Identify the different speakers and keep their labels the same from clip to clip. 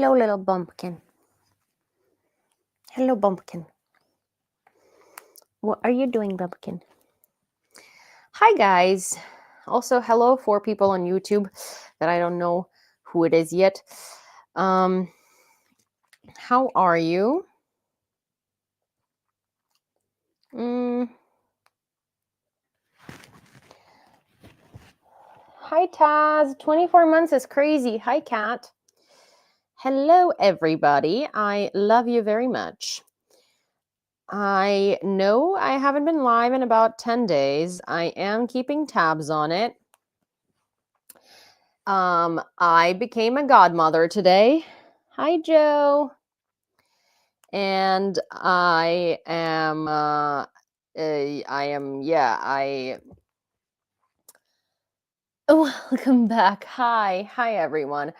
Speaker 1: Hello, little bumpkin. Hello, bumpkin. What are you doing, bumpkin? Hi, guys. Also, hello for people on YouTube that I don't know who it is yet. How are you? Hi, Taz. 24 months is crazy. Hi, Kat. Hello, everybody. I love you very much. I know I haven't been live in about 10 days. I am keeping tabs on it. I became a godmother today. Hi, Joe. And I am, welcome back. Hi, everyone.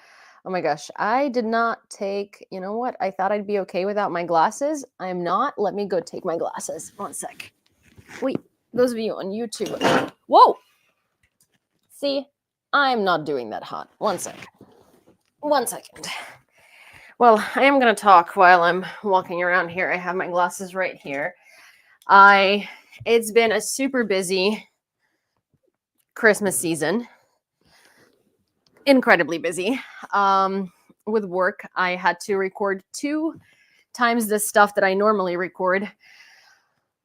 Speaker 1: Oh my gosh, I did not take, you know what? I thought I'd be okay without my glasses. I'm not. Let me go take my glasses. One sec. Wait, those of you on YouTube. Whoa! See, I'm not doing that hot. One second. Well, I am going to talk while I'm walking around here. I have my glasses right here. It's been a super busy Christmas season. Incredibly busy. With work, I had to record 2 times the stuff that I normally record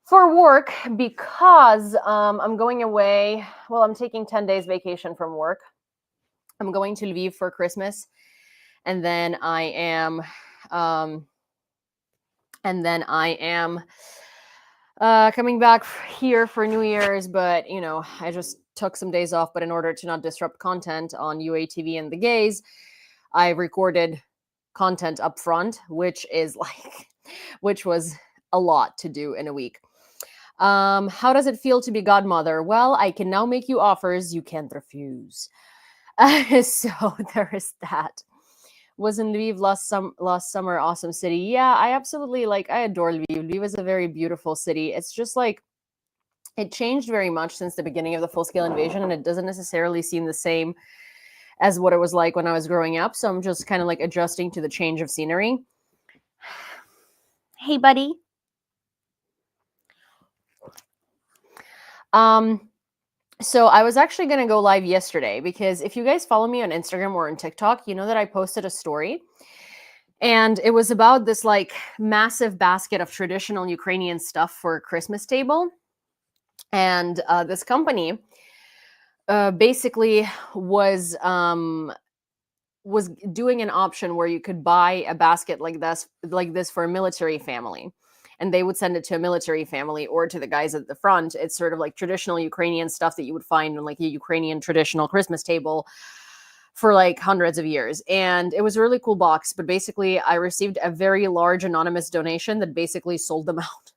Speaker 1: for work because I'm going away. Well, I'm taking 10 days vacation from work. I'm going to Lviv for Christmas. And then I am coming back here for New Year's, but you know, I just took some days off. But in order to not disrupt content on UA TV and the gays, I recorded content up front, which was a lot to do in a week. How does it feel to be godmother? Well, I can now make you offers you can't refuse. So there is that. Was in Lviv last summer. Awesome city. Yeah, I absolutely I adore Lviv. Lviv is a very beautiful city. It's just it changed very much since the beginning of the full-scale invasion, and it doesn't necessarily seem the same as what it was like when I was growing up. So I'm just kind of adjusting to the change of scenery. Hey, buddy. So I was actually going to go live yesterday because if you guys follow me on Instagram or on TikTok, you know that I posted a story. And it was about this massive basket of traditional Ukrainian stuff for a Christmas table. And this company basically was doing an option where you could buy a basket like this for a military family. And they would send it to a military family or to the guys at the front. It's sort of traditional Ukrainian stuff that you would find on a Ukrainian traditional Christmas table for hundreds of years. And it was a really cool box. But basically, I received a very large anonymous donation that basically sold them out.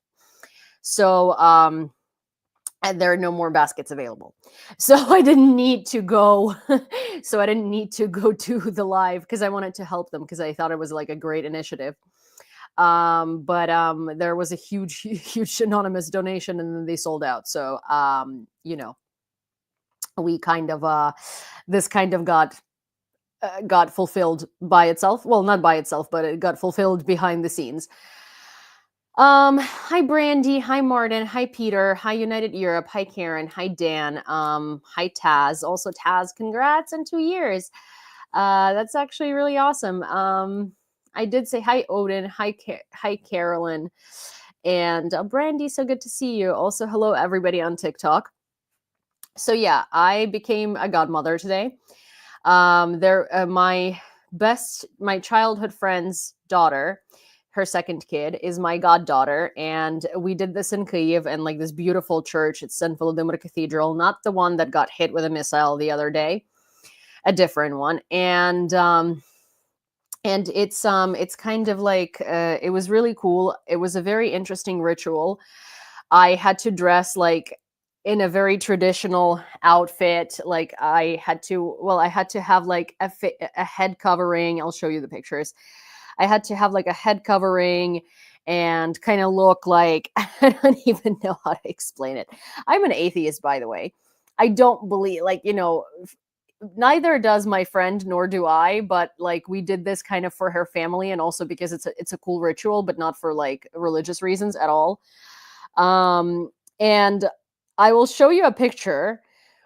Speaker 1: So, and there are no more baskets available. So I didn't need to go. So I didn't need to go to the live because I wanted to help them because I thought it was a great initiative. But there was a huge anonymous donation and then they sold out. So, you know, we kind of, this kind of got fulfilled by itself. Well, not by itself, but it got fulfilled behind the scenes. Hi Brandy, hi Martin, hi Peter, hi United Europe, hi Karen, hi Dan, hi Taz. Also Taz, congrats on 2 years. That's actually really awesome. I did say hi Odin, hi Carolyn, and Brandy, so good to see you. Also hello everybody on TikTok. So yeah, I became a godmother today. My childhood friend's daughter, her second kid, is my goddaughter, and we did this in Kyiv and this beautiful church. It's St. Volodymyr Cathedral, not the one that got hit with a missile the other day, a different one. And it's kind of it was really cool. It was a very interesting ritual. I had to dress in a very traditional outfit. I had to have a head covering. I'll show you the pictures. I had to have a head covering and kind of look I don't even know how to explain it. I'm an atheist, by the way. I don't believe neither does my friend nor do I, but like we did this kind of for her family and also because it's a cool ritual, but not for like religious reasons at all. And I will show you a picture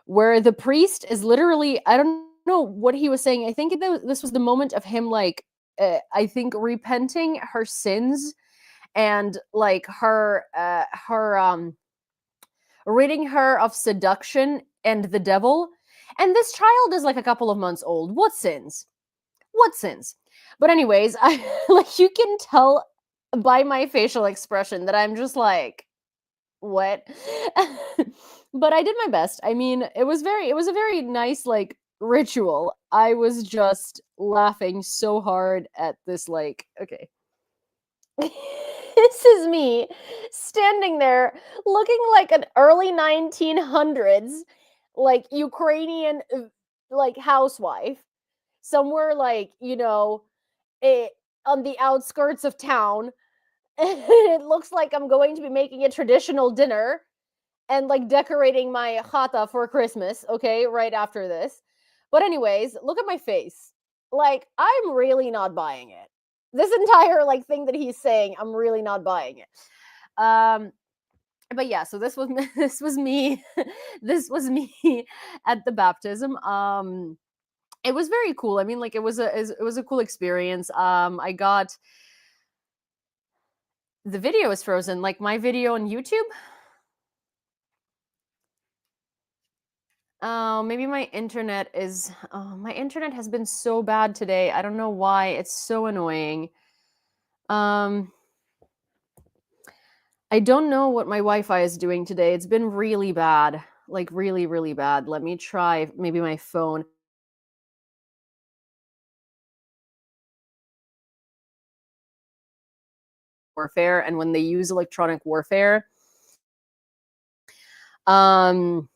Speaker 1: where the priest is literally, I don't know what he was saying. I think this was the moment of him like I think repenting her sins and like her ridding her of seduction and the devil. And this child is like a couple of months old. What sins? What sins? But anyways, I like you can tell by my facial expression that I'm just like, what? But I did my best. I mean, it was a very nice like ritual. I was just laughing so hard at this like, okay. This is me standing there looking like an early 1900s like Ukrainian like housewife somewhere like, it, on the outskirts of town. It looks like I'm going to be making a traditional dinner and like decorating my chata for Christmas, okay, right after this. But anyways, look at my face. Like I'm really not buying it. This entire like thing that he's saying, I'm really not buying it. Um but yeah, so this was this was me. This was me at the baptism. It was very cool. I mean, like it was a cool experience. I got the video is frozen, like my video on YouTube. Oh, maybe my internet is. Oh, my internet has been so bad today. I don't know why. It's so annoying. Um, I don't know what my Wi-Fi is doing today. It's been really bad, like really, really bad. Let me try maybe my phone. Warfare, and when they use electronic warfare, um,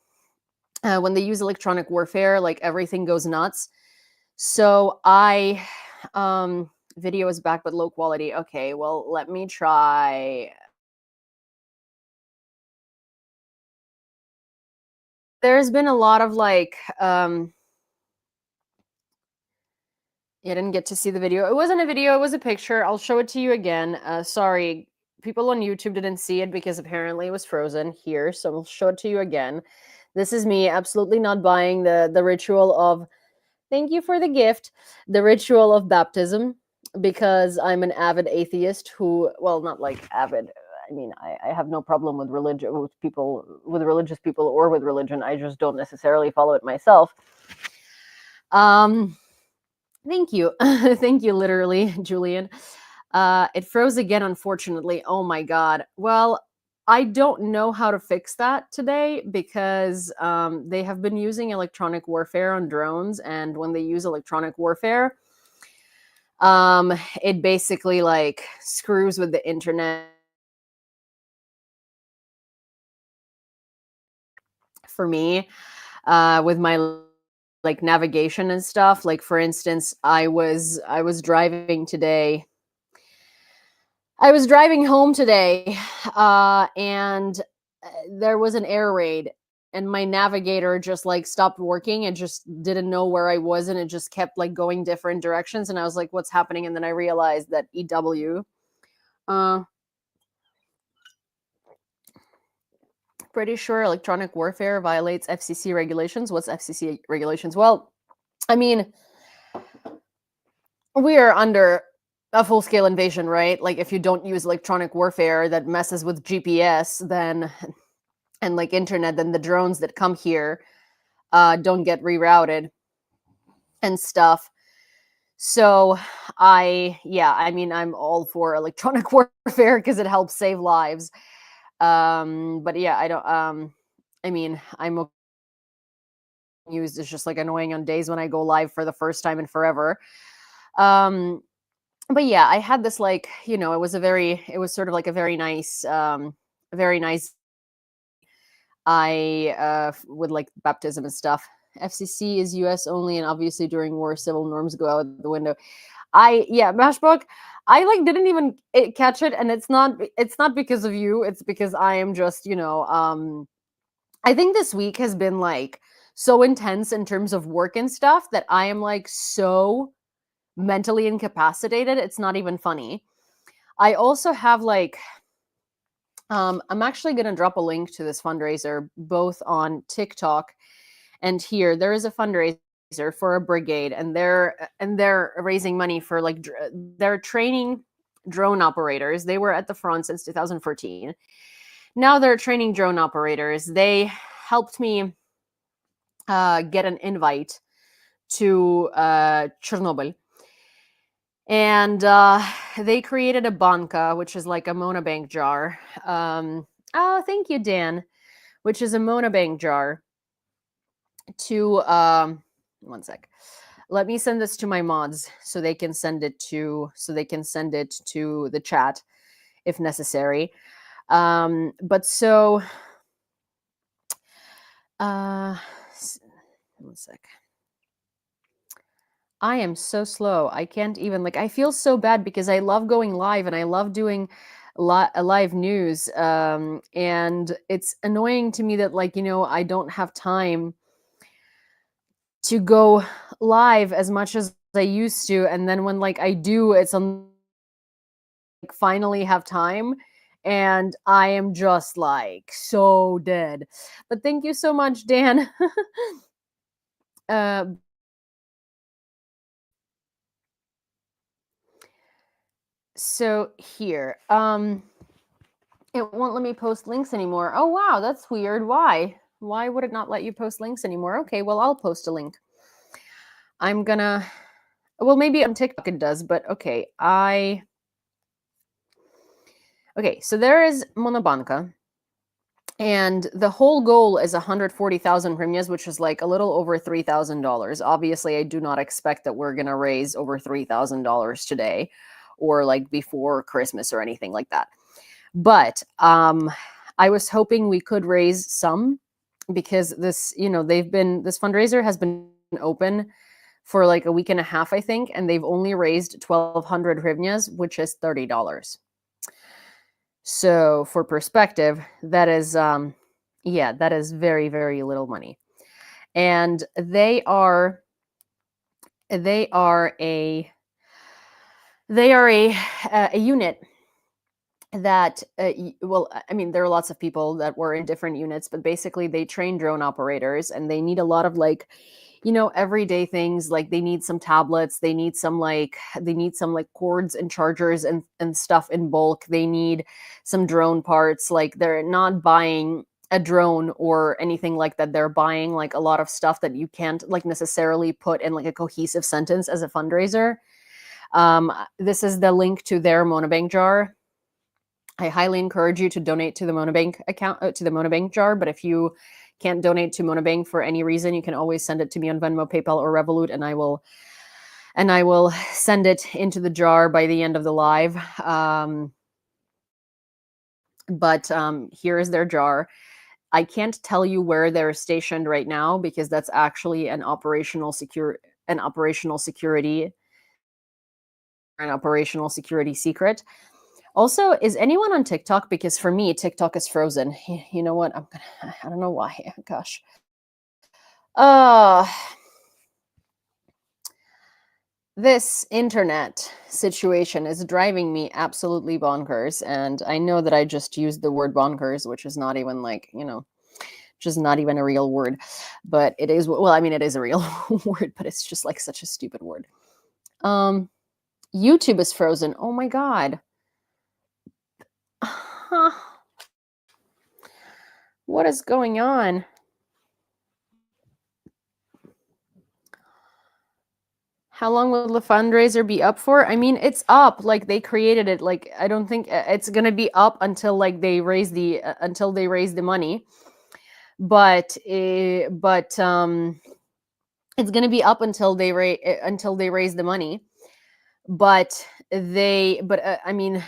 Speaker 1: like everything goes nuts. So video is back but low quality. Okay, well, let me try. There's been a lot of like, I didn't get to see the video. It wasn't a video, it was a picture. I'll show it to you again. Sorry, people on YouTube didn't see it because apparently it was frozen here. So I'll show it to you again. This is me absolutely not buying the ritual of, thank you for the gift, the ritual of baptism, because I'm an avid atheist who, well, not like avid. I mean, I have no problem with religion, with people, with religious people or with religion. I just don't necessarily follow it myself. Thank you. Thank you, literally, Julian. It froze again, unfortunately. Oh my God. Well, I don't know how to fix that today because they have been using electronic warfare on drones. And when they use electronic warfare, it basically like screws with the internet. For me, with my like navigation and stuff. Like for instance, I was driving today. I was driving home today, and there was an air raid, and my navigator just like stopped working and just didn't know where I was, and it just kept like going different directions. And I was like, "What's happening?" And then I realized that EW. Uh, Pretty sure electronic warfare violates FCC regulations. What's FCC regulations? Well, I mean, we are under a full scale invasion, right? Like if you don't use electronic warfare that messes with GPS, then and like internet, then the drones that come here don't get rerouted and stuff. So I mean, I'm all for electronic warfare because it helps save lives. But yeah, I don't. I mean, I'm used. It's just like annoying on days when I go live for the first time in forever. Um, but yeah, I had this like, it was sort of like a very nice. With like baptism and stuff. FCC is US only, and obviously during war, civil norms go out the window. Mashbook, I like didn't even catch it, and it's not because of you. It's because I am just, I think this week has been like so intense in terms of work and stuff that I am like so mentally incapacitated. It's not even funny. I also have like, I'm actually going to drop a link to this fundraiser both on TikTok and here. There is a fundraiser for a brigade, and they're raising money for like they're training drone operators. They were at the front since 2014. Now they're training drone operators. They helped me get an invite to Chernobyl. And they created a banka, which is like a monobank jar. Oh, thank you, Dan. Which is a monobank jar. To one sec. Let me send this to my mods so they can send it to the chat if necessary. But so, one sec. I am so slow. I can't even like. I feel so bad because I love going live and I love doing live news. And it's annoying to me that like I don't have time to go live as much as I used to, and then when like I do, it's on like finally have time, and I am just like so dead. But thank you so much, Dan. uh, so here, it won't let me post links anymore. Oh wow, that's weird. Why would it not let you post links anymore? Okay, well I'll post a link. I'm gonna. Well, maybe on TikTok it does, but okay. Okay, so there is Monobanka, and the whole goal is 140,000 hryvnias, which is like a little over $3,000. Obviously, I do not expect that we're going to raise over $3,000 today or like before Christmas or anything like that. But I was hoping we could raise some because this fundraiser has been open for like a week and a half, I think, and they've only raised 1,200 hryvnias, which is $30. So for perspective, that is that is very, very little money. And they are a unit that well, I mean, there are lots of people that were in different units, but basically they train drone operators, and they need a lot of like everyday things. Like they need some tablets, they need some like cords and chargers and stuff in bulk. They need some drone parts. Like they're not buying a drone or anything like that. They're buying like a lot of stuff that you can't like necessarily put in like a cohesive sentence as a fundraiser. This is the link to their monobank jar. I highly encourage you to donate to the Monobank account, to the Monobank jar. But if you can't donate to Monobank for any reason, you can always send it to me on Venmo, PayPal, or Revolut, and I will send it into the jar by the end of the live. But here is their jar. I can't tell you where they're stationed right now because that's actually an operational security secret. Also, is anyone on TikTok? Because for me, TikTok is frozen. You know what? I don't know why. Gosh. This internet situation is driving me absolutely bonkers. And I know that I just used the word bonkers, which is not even like, just not even a real word. But it is, well, I mean, it is a real word, but it's just like such a stupid word. YouTube is frozen. Oh my God. What is going on? How long will the fundraiser be up for? I mean, it's up. Like they created it. Like I don't think it's gonna be up until like they raise the money. But it's gonna be up until they raise the money. But I mean,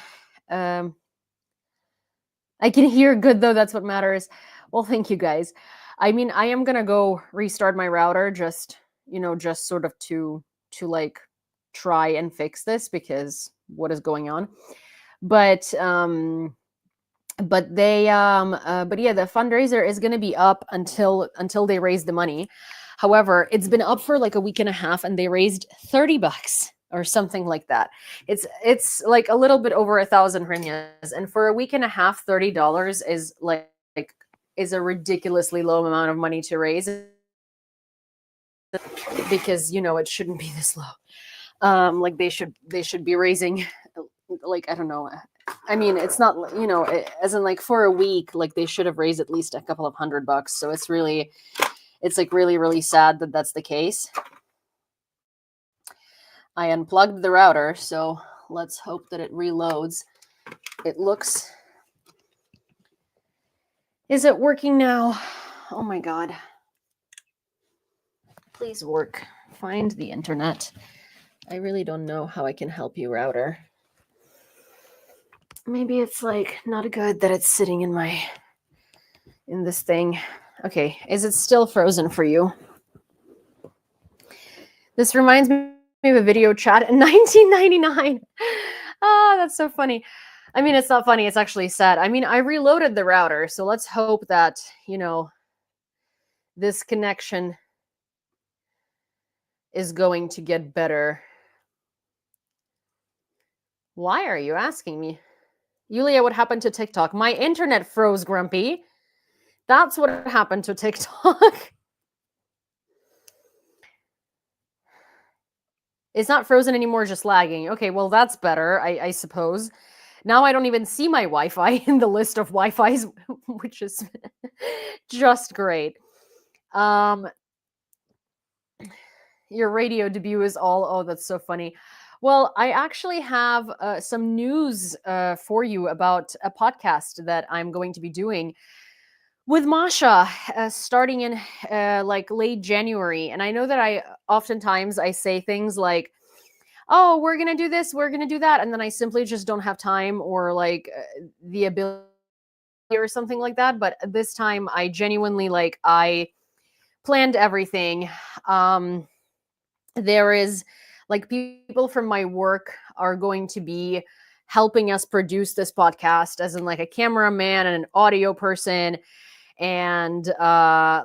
Speaker 1: I can hear good though. That's what matters. Well, thank you guys. I mean, I am gonna go restart my router just sort of to like try and fix this because what is going on. But But but yeah, the fundraiser is going to be up until they raise the money. However, it's been up for like a week and a half, and they raised $30 or something like that. It's like a little bit over 1,000 hryvnias, and for a week and a half, $30 is like is a ridiculously low amount of money to raise, because it shouldn't be this low. Like they should be raising, like, I don't know. I mean, it's not, as in like for a week, like they should have raised at least a couple of $100. So it's like really, really sad that that's the case. I unplugged the router, so let's hope that it reloads. It looks, is it working now? Oh my God. Please work. Find the internet. I really don't know how I can help you, router. Maybe it's like not good that it's sitting in this thing. Okay, is it still frozen for you? This reminds me of a video chat in 1999. Ah, that's so funny. I mean, it's not funny, it's actually sad. I mean, I reloaded the router, so let's hope that, this connection is going to get better. Why are you asking me? Yulia, what happened to TikTok? My internet froze, Grumpy. That's what happened to TikTok. It's not frozen anymore, just lagging. Okay, well, that's better, I suppose. Now I don't even see my Wi-Fi in the list of Wi-Fis, which is just great. Your radio debut is all, oh, that's so funny. Well, I actually have some news for you about a podcast that I'm going to be doing with Masha, starting in like late January. And I know that oftentimes I say things like, oh, we're going to do this, we're going to do that. And then I simply just don't have time or like the ability or something like that. But this time I genuinely, like, I planned everything. There is, like, people from my work are going to be helping us produce this podcast, as in like a cameraman and an audio person. And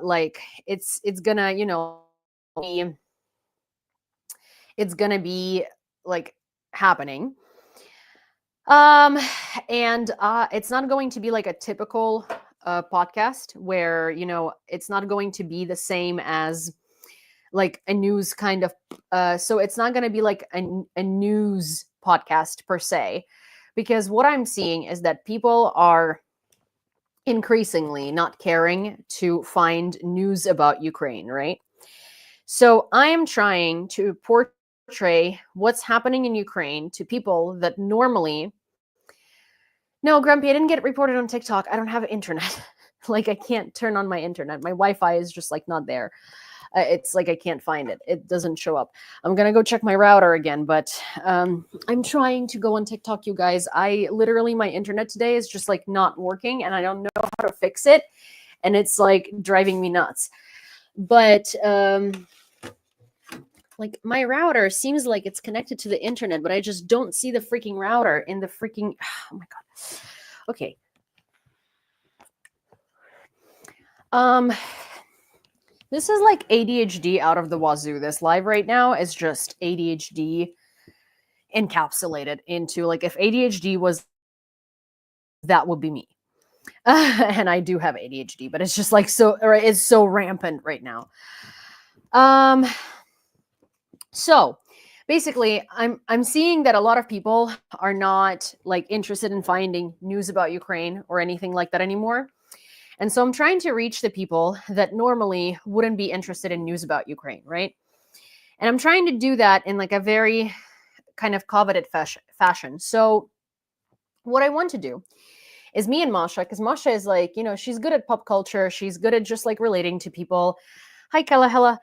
Speaker 1: like it's gonna, it's gonna be like happening. And it's not going to be like a typical podcast where, it's not going to be the same as like a news kind of, so it's not going to be like a news podcast per se, because what I'm seeing is that people are increasingly not caring to find news about Ukraine, right? So I am trying to portray what's happening in Ukraine to people that normally... No, Grumpy, I didn't get reported on TikTok. I don't have internet. Like, I can't turn on my internet. My Wi-Fi is just like not there. It's like I can't find it. It doesn't show up. I'm going to go check my router again, but I'm trying to go on TikTok, you guys. Literally, my internet today is just like not working, and I don't know how to fix it. And it's like driving me nuts. But like, my router seems like it's connected to the internet, but I just don't see the freaking router in the freaking... Oh my God. Okay. This is like ADHD out of the wazoo. This live right now is just ADHD encapsulated into, like, if ADHD was... that would be me. And I do have ADHD, but it's just like it's so rampant right now. So basically, I'm seeing that a lot of people are not like interested in finding news about Ukraine or anything like that anymore. And so I'm trying to reach the people that normally wouldn't be interested in news about Ukraine, right? And I'm trying to do that in like a very kind of coveted fashion. So what I want to do is me and Masha, because Masha is like, she's good at pop culture. She's good at just like relating to people. Hi, Kalahela.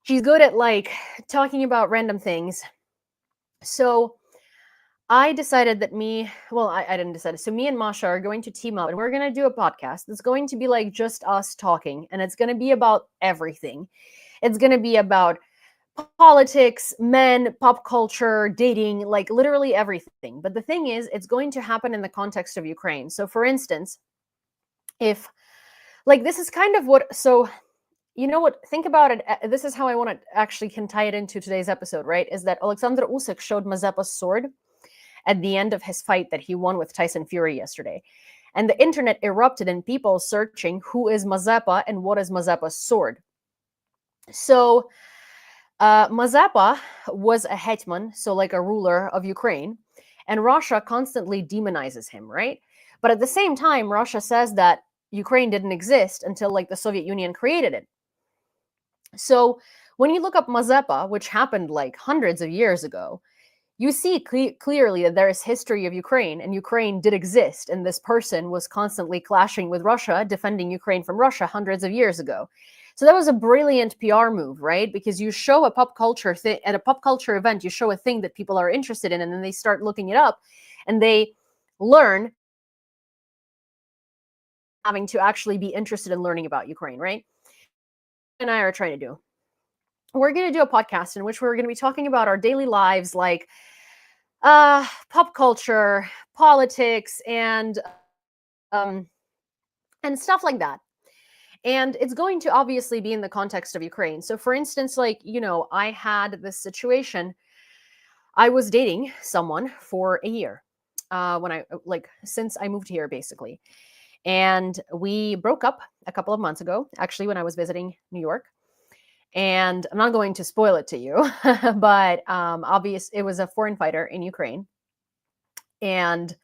Speaker 1: She's good at like talking about random things. So I decided that I didn't decide. So me and Masha are going to team up, and we're going to do a podcast. It's going to be like just us talking, and it's going to be about everything. It's going to be about politics, men, pop culture, dating, like literally everything. But the thing is, it's going to happen in the context of Ukraine. So, for instance, if like this is kind of what, so you know what, think about it. This is how I want to actually can tie it into today's episode, right? Is that Alexander Usyk showed Mazepa's sword at the end of his fight that he won with Tyson Fury yesterday. And the internet erupted in people searching who is Mazepa and what is Mazepa's sword. So Mazepa was a hetman, so like a ruler of Ukraine, and Russia constantly demonizes him, right? But at the same time, Russia says that Ukraine didn't exist until like the Soviet Union created it. So when you look up Mazepa, which happened like hundreds of years ago, you see clearly that there is history of Ukraine, and Ukraine did exist, and this person was constantly clashing with Russia, defending Ukraine from Russia hundreds of years ago. So that was a brilliant PR move, right? Because you show a pop culture thing at a pop culture event, you show a thing that people are interested in, and then they start looking it up, and they learn having to actually be interested in learning about Ukraine, right? And I are trying to do. We're going to do a podcast in which we're going to be talking about our daily lives, like pop culture, politics, and stuff like that. And it's going to obviously be in the context of Ukraine. So, for instance, like, you know, I had this situation. I was dating someone for a year when I, like, since I moved here, basically. And we broke up a couple of months ago, actually, when I was visiting New York. And I'm not going to spoil it to you, but it was a foreign fighter in Ukraine. And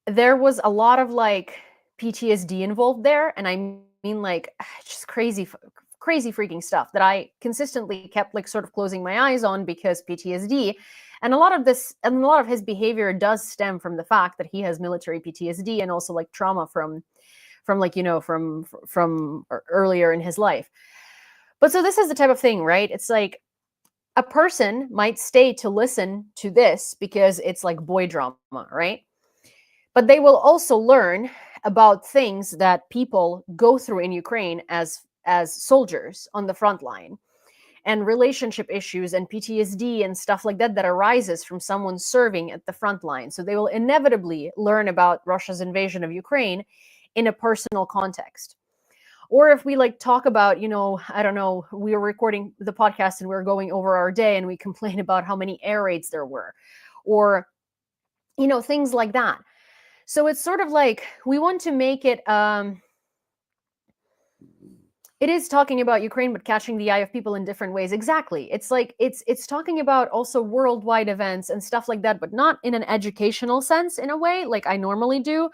Speaker 1: there was a lot of like PTSD involved there. And I mean, like, just crazy freaking stuff that I consistently kept like sort of closing my eyes on because PTSD. And a lot of his behavior does stem from the fact that he has military PTSD and also like trauma from like, you know, from earlier in his life. But so this is the type of thing, right? It's like a person might stay to listen to this because it's like boy drama, right? But they will also learn about things that people go through in Ukraine as soldiers on the front line, and relationship issues and PTSD and stuff like that arises from someone serving at the front line. So they will inevitably learn about Russia's invasion of Ukraine in a personal context. Or if we like talk about, you know, I don't know, we were recording the podcast and we were going over our day and we complain about how many air raids there were, or, you know, things like that. So it's sort of like we want to make it, it is talking about Ukraine, but catching the eye of people in different ways. Exactly. It's like, it's talking about also worldwide events and stuff like that, but not in an educational sense in a way, like I normally do,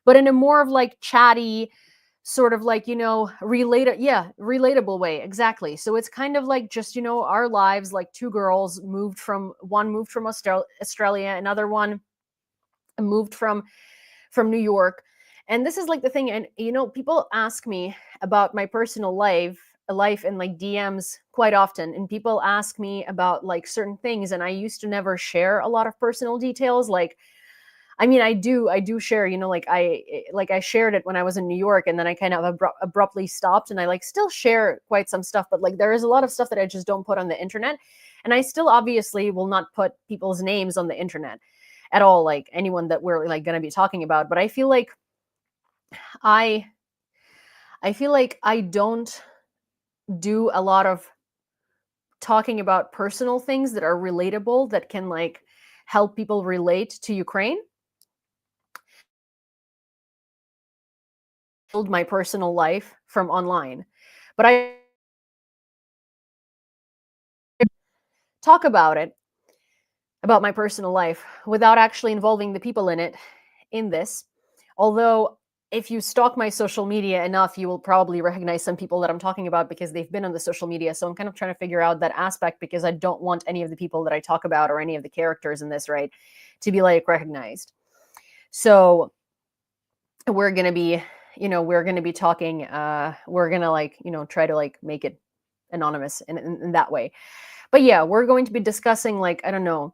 Speaker 1: but in a more of like chatty, sort of like, you know, relatable way. Exactly. So it's kind of like just, you know, our lives, like two girls one moved from Australia, another one moved from New York. And this is like the thing. And, you know, people ask me about my personal life in like DMs quite often. And people ask me about like certain things. And I used to never share a lot of personal details. Like, I mean, I do share, you know, like I shared it when I was in New York, and then I kind of abruptly stopped, and I like still share quite some stuff, but like there is a lot of stuff that I just don't put on the internet. And I still obviously will not put people's names on the internet at all, like anyone that we're like going to be talking about. But I feel like I don't do a lot of talking about personal things that are relatable, that can like help people relate to Ukraine. Build my personal life from online, but I talk about my personal life without actually involving the people in this. Although if you stalk my social media enough, you will probably recognize some people that I'm talking about because they've been on the social media. So I'm kind of trying to figure out that aspect, because I don't want any of the people that I talk about or any of the characters in this, right, to be like recognized. So we're going to be, you know, we're going to be talking, we're going to like, you know, try to like make it anonymous in that way. But yeah, we're going to be discussing like, I don't know,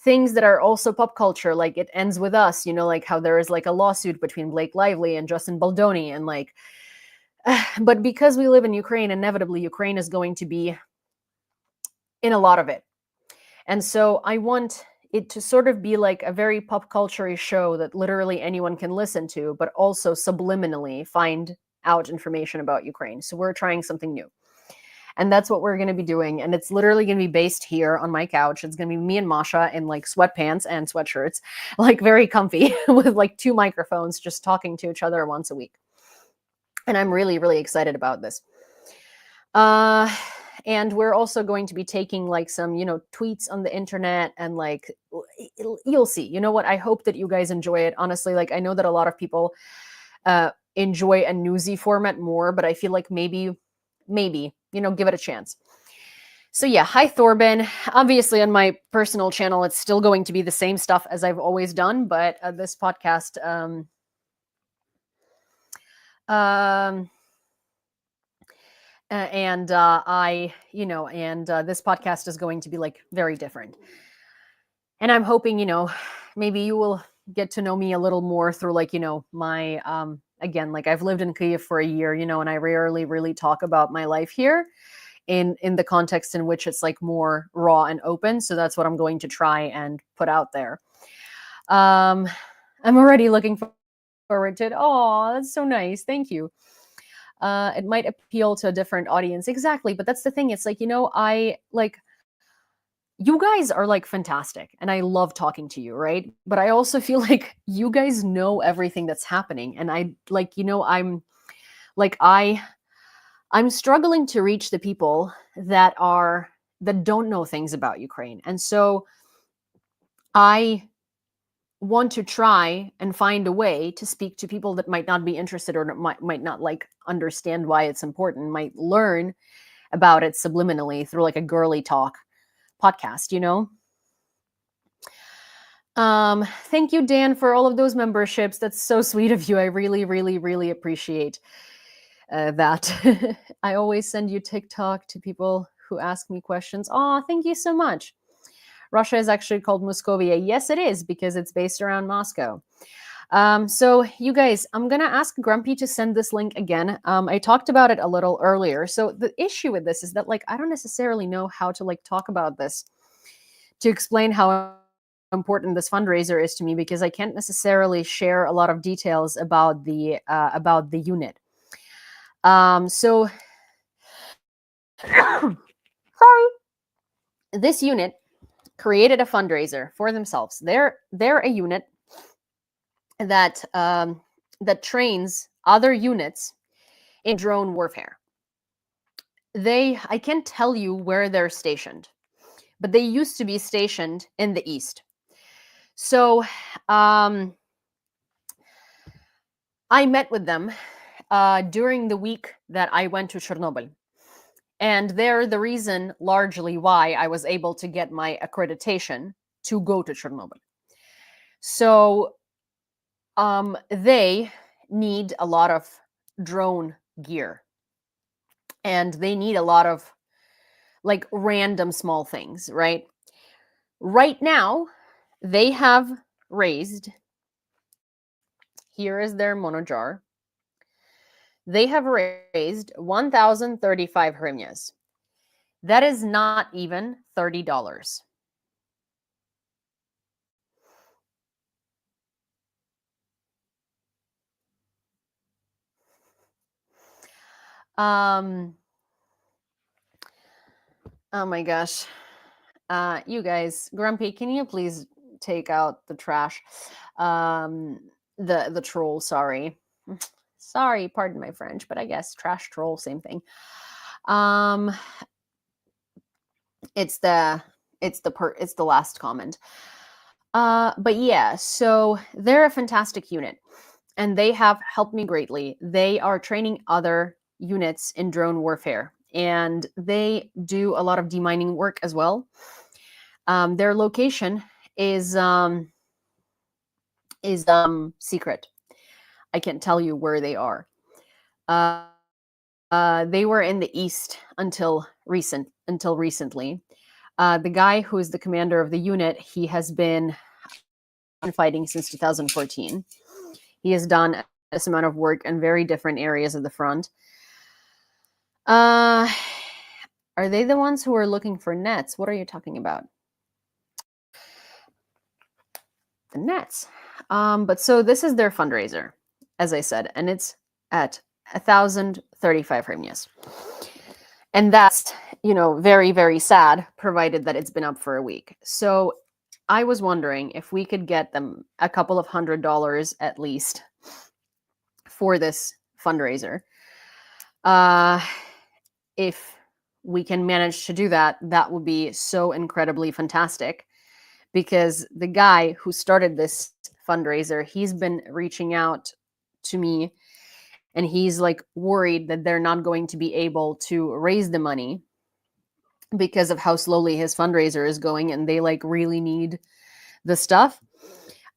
Speaker 1: things that are also pop culture. Like It Ends With Us, you know, like how there is like a lawsuit between Blake Lively and Justin Baldoni, and like, but because we live in Ukraine, inevitably Ukraine is going to be in a lot of it. And so I want it to sort of be like a very pop culture show that literally anyone can listen to, but also subliminally find out information about Ukraine. So we're trying something new. And that's what we're going to be doing. And it's literally going to be based here on my couch. It's going to be me and Masha in like sweatpants and sweatshirts, like very comfy with like 2 microphones, just talking to each other once a week. And I'm really, really excited about this. And we're also going to be taking like some, tweets on the internet, and like, you'll see. You know what? I hope that you guys enjoy it. Honestly, like I know that a lot of people enjoy a newsy format more, but I feel like maybe, give it a chance. So yeah, hi Thorben. Obviously on my personal channel, it's still going to be the same stuff as I've always done, but this podcast, this podcast is going to be like very different. And I'm hoping, maybe you will get to know me a little more through like, my, again, like I've lived in Kyiv for a year, and I rarely really talk about my life here in the context in which it's like more raw and open. So that's what I'm going to try and put out there. I'm already looking forward to it. Oh, that's so nice. Thank you. It might appeal to a different audience. Exactly. But that's the thing. It's like, I like, you guys are like fantastic and I love talking to you, right? But I also feel like you guys know everything that's happening. And I like, I'm struggling to reach the people that don't know things about Ukraine. And so I want to try and find a way to speak to people that might not be interested or might not like understand why it's important, might learn about it subliminally through like a girly talk podcast, Thank you, Dan, for all of those memberships. That's so sweet of you. I really, really, really appreciate that. I always send you TikTok to people who ask me questions. Oh, thank you so much. Russia is actually called Moscovia. Yes, it is, because it's based around Moscow. So you guys, I'm going to ask Grumpy to send this link again. I talked about it a little earlier. So the issue with this is that like, I don't necessarily know how to like talk about this to explain how important this fundraiser is to me, because I can't necessarily share a lot of details about the unit. So sorry, this unit created a fundraiser for themselves. They're a unit that that trains other units in drone warfare. I can't tell you where they're stationed, but they used to be stationed in the east. So I met with them during the week that I went to Chernobyl. And they're the reason largely why I was able to get my accreditation to go to Chernobyl. So they need a lot of drone gear. And they need a lot of like random small things, right? Right now, they have raised, here is their monojar. They have raised 1,035 hryvnias. That is not even $30. Oh my gosh. You guys, Grumpy, can you please take out the trash? The troll, sorry. Sorry, pardon my French, but I guess trash troll, same thing. It's the last comment. But yeah, so they're a fantastic unit and they have helped me greatly. They are training other units in drone warfare and they do a lot of demining work as well. Their location is secret. I can't tell you where they are. They were in the east until recently. The guy who is the commander of the unit, he has been fighting since 2014. He has done this amount of work in very different areas of the front. Are they the ones who are looking for nets? What are you talking about? The nets. But so this is their fundraiser, as I said, and it's at 1,035 hryvnias. And that's, very, very sad, provided that it's been up for a week. So I was wondering if we could get them a couple of $100 at least for this fundraiser. If we can manage to do that, that would be so incredibly fantastic, because the guy who started this fundraiser, he's been reaching out to me, and he's like worried that they're not going to be able to raise the money because of how slowly his fundraiser is going, and they like really need the stuff.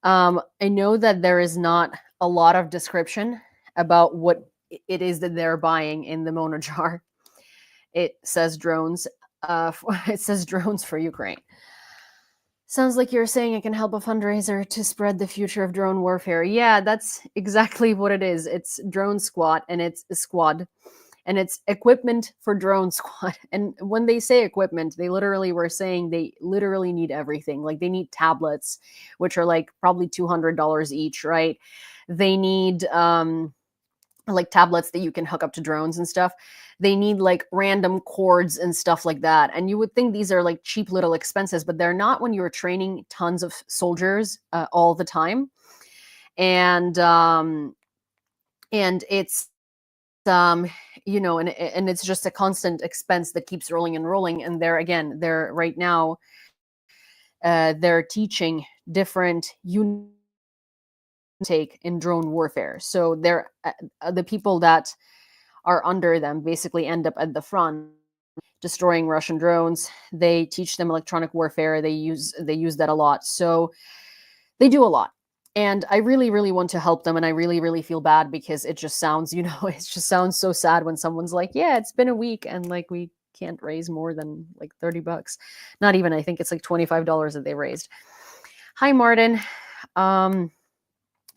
Speaker 1: I know that there is not a lot of description about what it is that they're buying in the Mono jar. It says drones. It says drones for Ukraine. Sounds like you're saying it can help a fundraiser to spread the future of drone warfare. Yeah, that's exactly what it is. It's drone squad, and it's a squad, and it's equipment for drone squad. And when they say equipment, they literally were saying they literally need everything. Like they need tablets, which are like probably $200 each, right? They need like tablets that you can hook up to drones and stuff. They need like random cords and stuff like that. And you would think these are like cheap little expenses, but they're not when you're training tons of soldiers all the time. And it's and it's just a constant expense that keeps rolling and rolling. And they're right now they're teaching different take in drone warfare. So they're the people that are under them basically end up at the front destroying Russian drones. They teach them electronic warfare. They use that a lot. So they do a lot. And I really, really want to help them. And I really, really feel bad, because it just sounds, it just sounds so sad when someone's like, yeah, it's been a week and like we can't raise more than like $30. Not even, I think it's like $25 that they raised. Hi, Martin.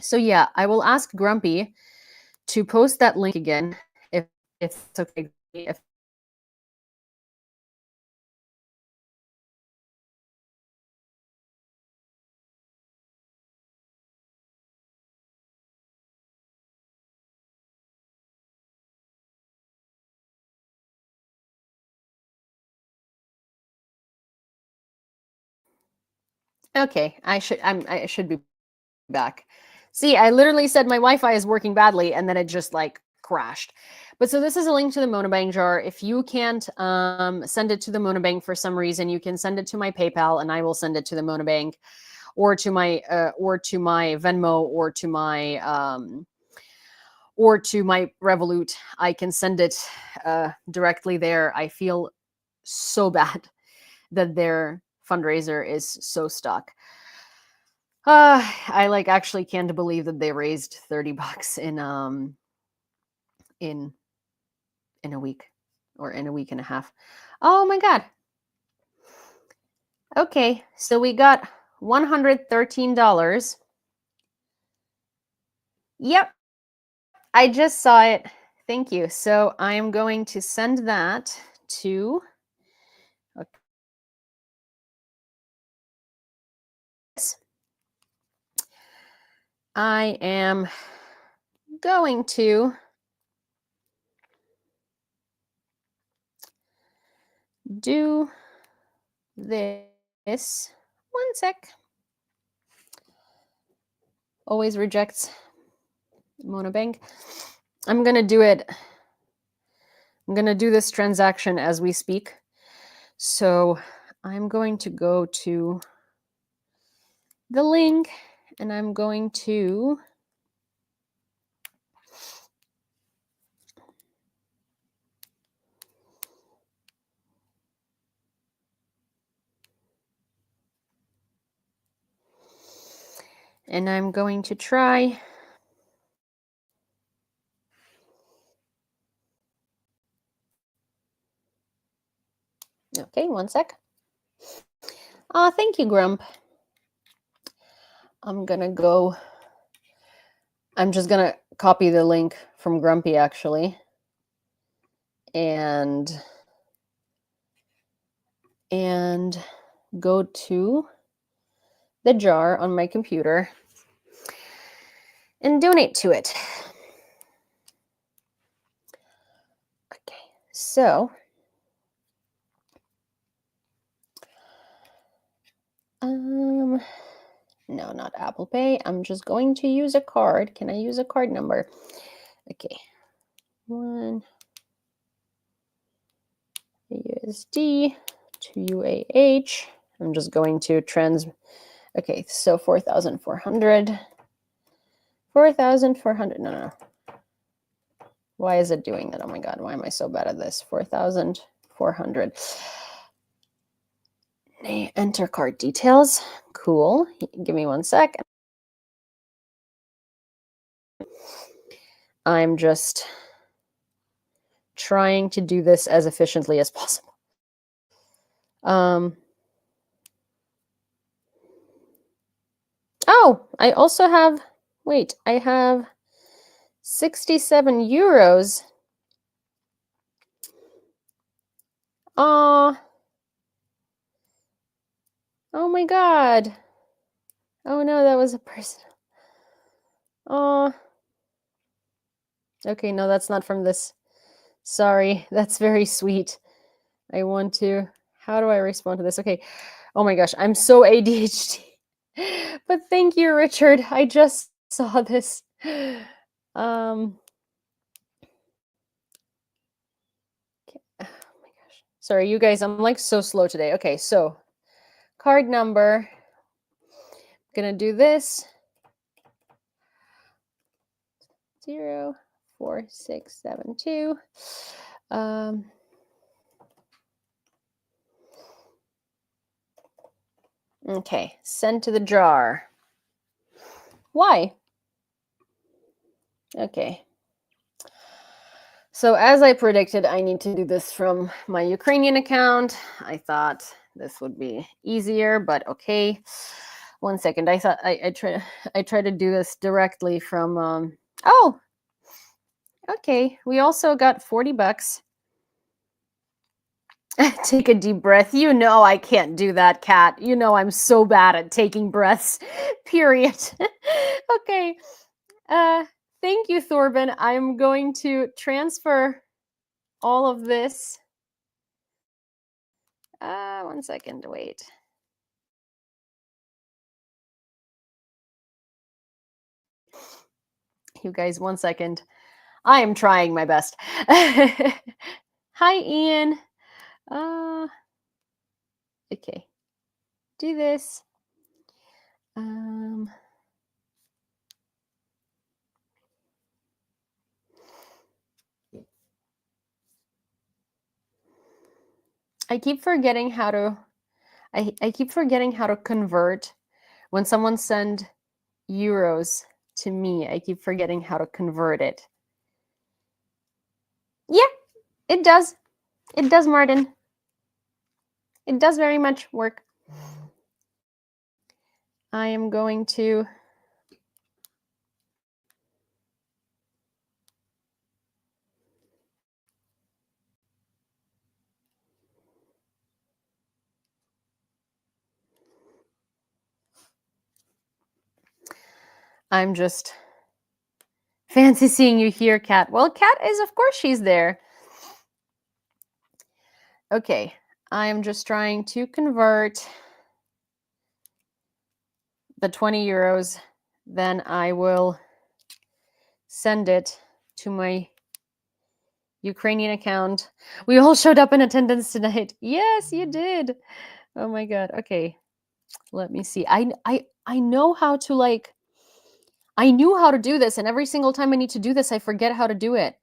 Speaker 1: So yeah, I will ask Grumpy to post that link again if it's okay. If okay, I should be back. See, I literally said my Wi-Fi is working badly, and then it just like crashed. But so this is a link to the Monobank jar. If you can't send it to the Monobank for some reason, you can send it to my PayPal, and I will send it to the Monobank, or to my Venmo, or to my Revolut. I can send it directly there. I feel so bad that their fundraiser is so stuck. I like actually can't believe that they raised $30 in a week, or in a week and a half. Oh my god. Okay, so we got $113. Yep, I just saw it. Thank you. So I am going to send that to. Okay. I am going to do this. One sec. Always rejects Monobank. I'm going to do it. I'm going to do this transaction as we speak. So I'm going to go to the link, and I'm going to try. Okay, one sec. Thank you, Grump. I'm just gonna copy the link from Grumpy, actually, and and go to the jar on my computer and donate to it. Okay, so no, not Apple Pay. I'm just going to use a card. Can I use a card number? Okay. 1 USD to UAH. I'm just going to okay, so 4,400. 4,400. No. Why is it doing that? Oh my God, why am I so bad at this? 4,400. Enter card details. Cool. Give me 1 sec. I'm just trying to do this as efficiently as possible. Oh, I also have, wait, I have 67 euros. Oh my God. Oh no, that was a person. Oh. Okay, no, that's not from this. Sorry, that's very sweet. I want to, how do I respond to this? Okay. Oh my gosh, I'm so ADHD. But thank you, Richard. I just saw this. Oh my gosh. Sorry, you guys, I'm like so slow today. Okay, so card number. I'm gonna do this. 04672. Okay, send to the jar. Why? Okay. So as I predicted, I need to do this from my Ukrainian account. I thought this would be easier, but okay. 1 second. I thought I try to do this directly from oh. Okay. We also got $40. Take a deep breath. You know I can't do that, Kat. You know I'm so bad at taking breaths. Period. Okay. Thank you, Thorben. I'm going to transfer all of this. 1 second, wait. You guys, 1 second. I am trying my best. Hi, Ian. Okay. Do this. I keep forgetting how to I keep forgetting how to convert when someone send euros to me. I keep forgetting how to convert it. Yeah, it does. It does, Martin. It does very much work. I am going to I'm just fancy seeing you here, Kat. Well, Kat is, of course, she's there. Okay, I'm just trying to convert the 20 euros. Then I will send it to my Ukrainian account. We all showed up in attendance tonight. Yes, you did. Oh my God. Okay, let me see. I know how to I knew how to do this, and every single time I need to do this, I forget how to do it.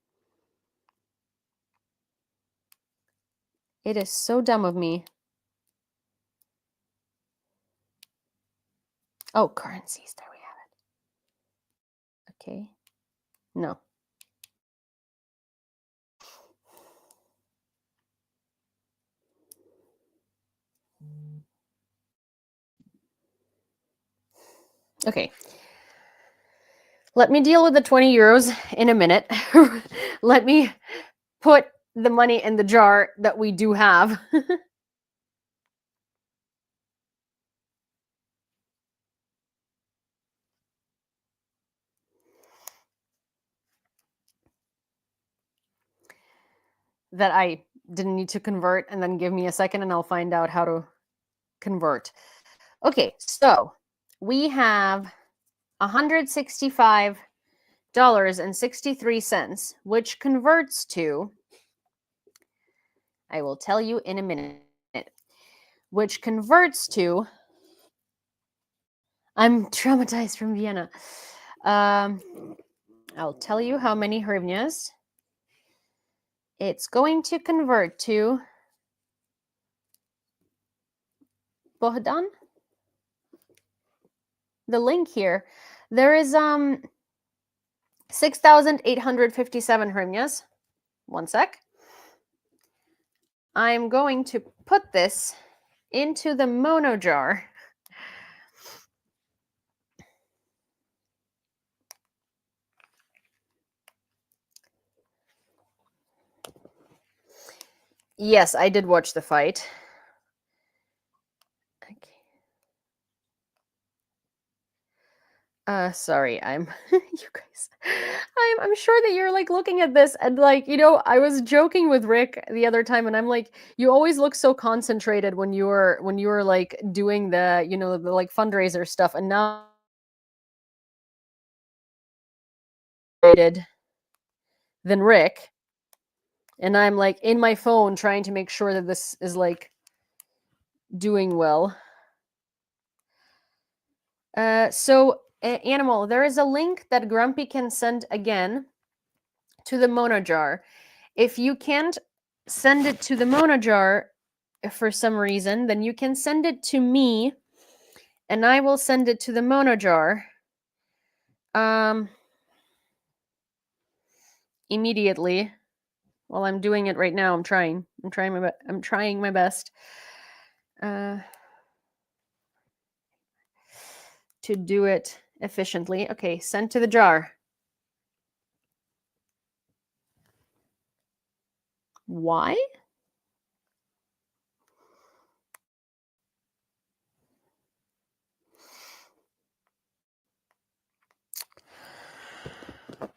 Speaker 1: It is so dumb of me. Oh, currencies. There we have it. Okay. No. Okay. Let me deal with the 20 euros in a minute. Let me put the money in the jar that we do have. that I didn't need to convert, and then give me a second and I'll find out how to convert. Okay, so we have $165.63, which converts to, I will tell you in a minute, which converts to, I'm traumatized from Vienna. I'll tell you how many hryvnias. It's going to convert to, Bohdan, the link here, there is 6,857 hryvnias. One sec. I'm going to put this into the mono jar. Yes, I did watch the fight. Sorry, I'm you guys. I'm sure that you're like looking at this and like, I was joking with Rick the other time and I'm like, you always look so concentrated when you're like doing the, the like fundraiser stuff, and now than Rick, and I'm like in my phone trying to make sure that this is like doing well. So Animal, there is a link that Grumpy can send again to the mono jar. If you can't send it to the mono jar for some reason, then you can send it to me and I will send it to the mono jar immediately. Well, I'm doing it right now. I'm trying my best to do it efficiently. Okay, send to the jar. Why?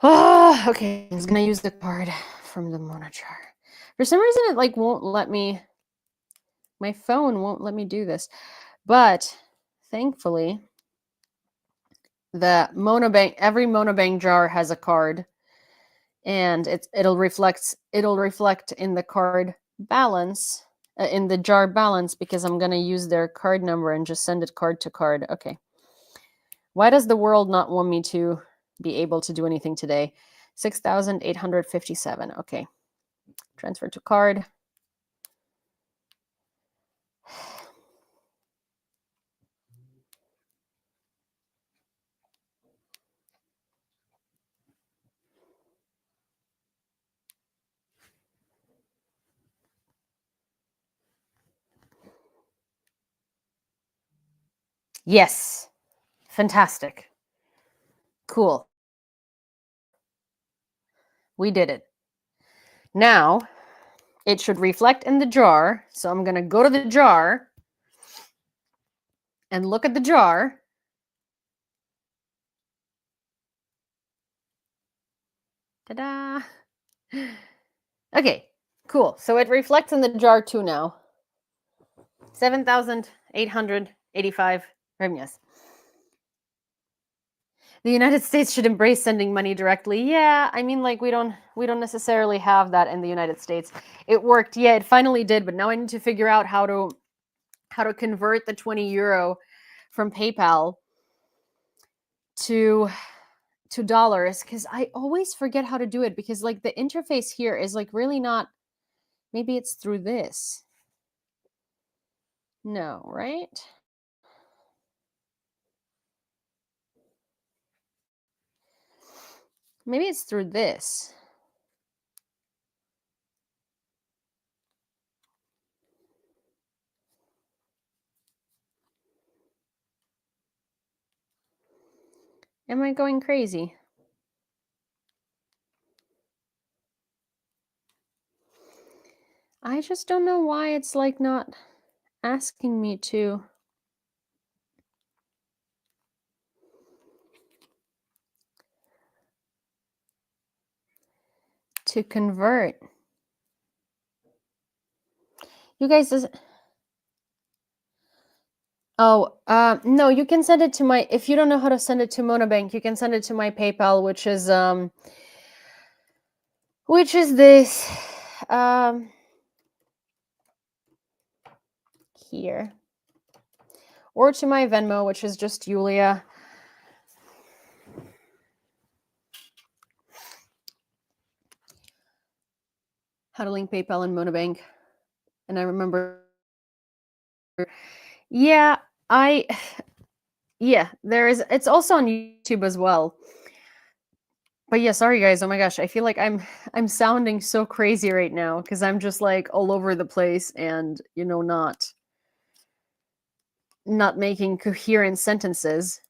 Speaker 1: Oh, okay. I was gonna use the card from the mono jar. For some reason, it like won't let me. My phone won't let me do this, but thankfully, the monobank, every monobank jar has a card, and it'll reflect in the card balance, in the jar balance, because I'm gonna use their card number and just send it card to card. Okay. Why does the world not want me to be able to do anything today? 6,857. Okay. Transfer to card. Yes. Fantastic. Cool. We did it. Now, it should reflect in the jar. So I'm going to go to the jar and look at the jar. Ta-da! Okay, cool. So it reflects in the jar too now. 7,885 hryvnias. The United States should embrace sending money directly. Yeah, I mean, like we don't necessarily have that in the United States. It worked, yeah, it finally did, but now I need to figure out how to convert the 20 euro from PayPal to dollars, because I always forget how to do it, because like the interface here is like really not. Maybe it's through this. No, right? Maybe it's through this. Am I going crazy? I just don't know why it's like not asking me to convert. You guys, oh, no, you can send it to my, if you don't know how to send it to Monobank, you can send it to my PayPal, which is this, here. Or to my Venmo, which is just Yulia. How to link PayPal and Monobank. And I remember, yeah, there is, it's also on YouTube as well. But yeah, sorry guys, oh my gosh, I feel like I'm sounding so crazy right now because I'm just like all over the place and, you know, not making coherent sentences.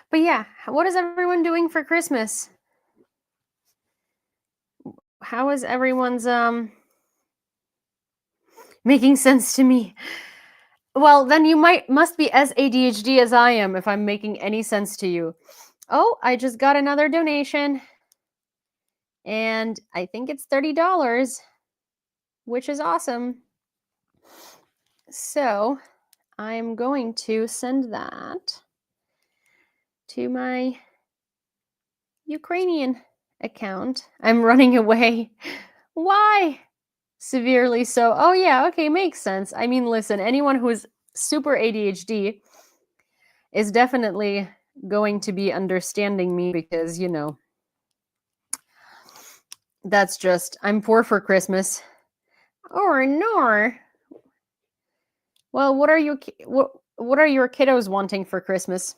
Speaker 1: But yeah, what is everyone doing for Christmas? How is everyone's making sense to me? Well, then you must be as ADHD as I am if I'm making any sense to you. Oh, I just got another donation. And I think it's $30, which is awesome. So, I'm going to send that to my Ukrainian account. I'm running away. Why? Severely so. Oh, yeah, okay, makes sense. I mean, listen, anyone who's super ADHD is definitely going to be understanding me because, you know, that's just, I'm poor for Christmas. Or nor. Well, what are your kiddos wanting for Christmas?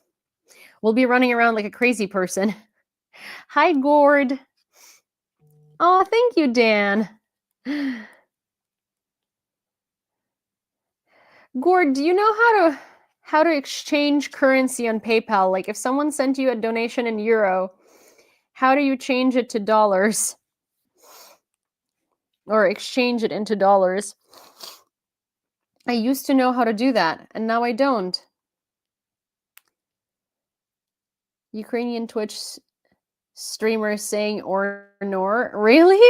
Speaker 1: We'll be running around like a crazy person. Hi, Gord. Oh, thank you, Dan. Gord, do you know how to exchange currency on PayPal? Like if someone sent you a donation in euro, how do you change it to dollars? Or exchange it into dollars? I used to know how to do that, and now I don't. Ukrainian Twitch streamer saying or nor? Really?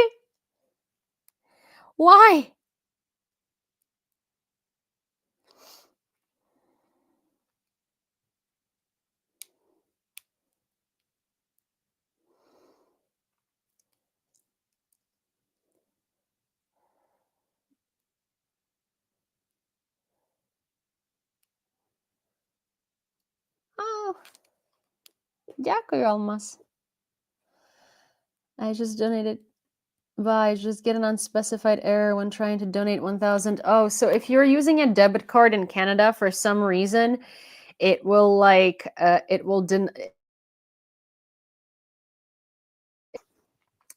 Speaker 1: Why? Oh, дякую, Almas. I just donated. I just get an unspecified error when trying to donate 1,000. Oh, so if you're using a debit card in Canada for some reason, it will like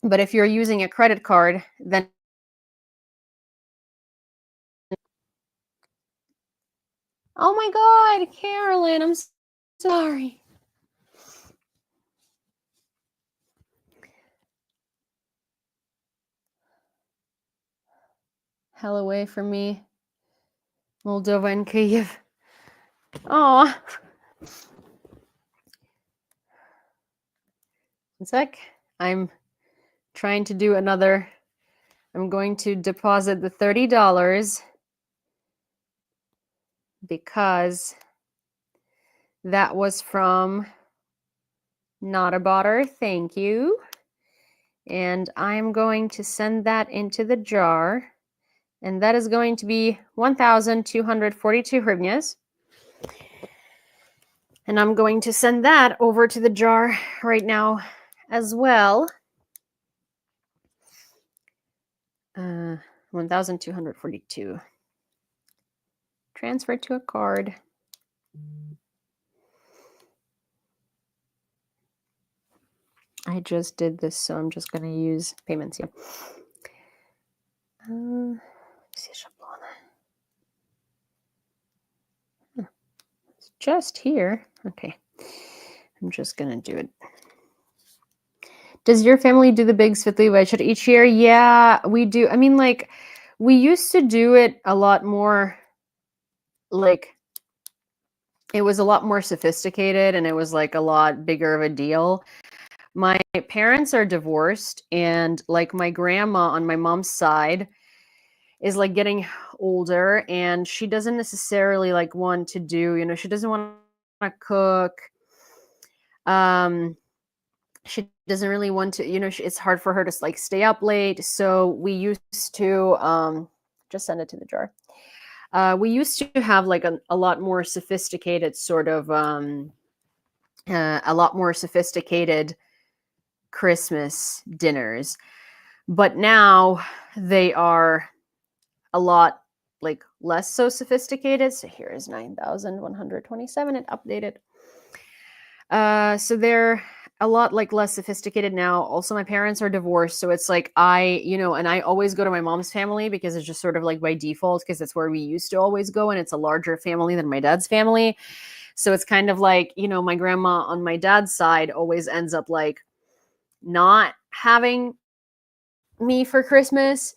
Speaker 1: but if you're using a credit card, then oh my God, Carolyn, I'm sorry. Hell away from me, Moldova and Kyiv. Oh, one sec. I'm trying to do another. I'm going to deposit the $30 because that was from Not a Botter. Thank you. And I'm going to send that into the jar. And that is going to be 1,242 hryvnias. And I'm going to send that over to the jar right now as well. 1,242. Transfer to a card. I just did this, so I'm just going to use payments here. It's just here. Okay. I'm just going to do it. Does your family do the big Svitlý večer each year? Yeah, we do. I mean, like, we used to do it a lot more, like, it was a lot more sophisticated and it was like a lot bigger of a deal. My parents are divorced, and like my grandma on my mom's side is like getting older, and she doesn't necessarily like want to do, you know, she doesn't want to cook. She doesn't really want to, you know, it's hard for her to like stay up late. So we used to just send it to the jar. We used to have like a lot more sophisticated sort of a lot more sophisticated Christmas dinners, but now they are a lot like less so sophisticated. So here is 9,127. It updated. So they're a lot like less sophisticated now. Also, my parents are divorced, so it's like you know, and I always go to my mom's family because it's just sort of like by default, because it's where we used to always go, and it's a larger family than my dad's family. So it's kind of like, you know, my grandma on my dad's side always ends up like not having me for Christmas.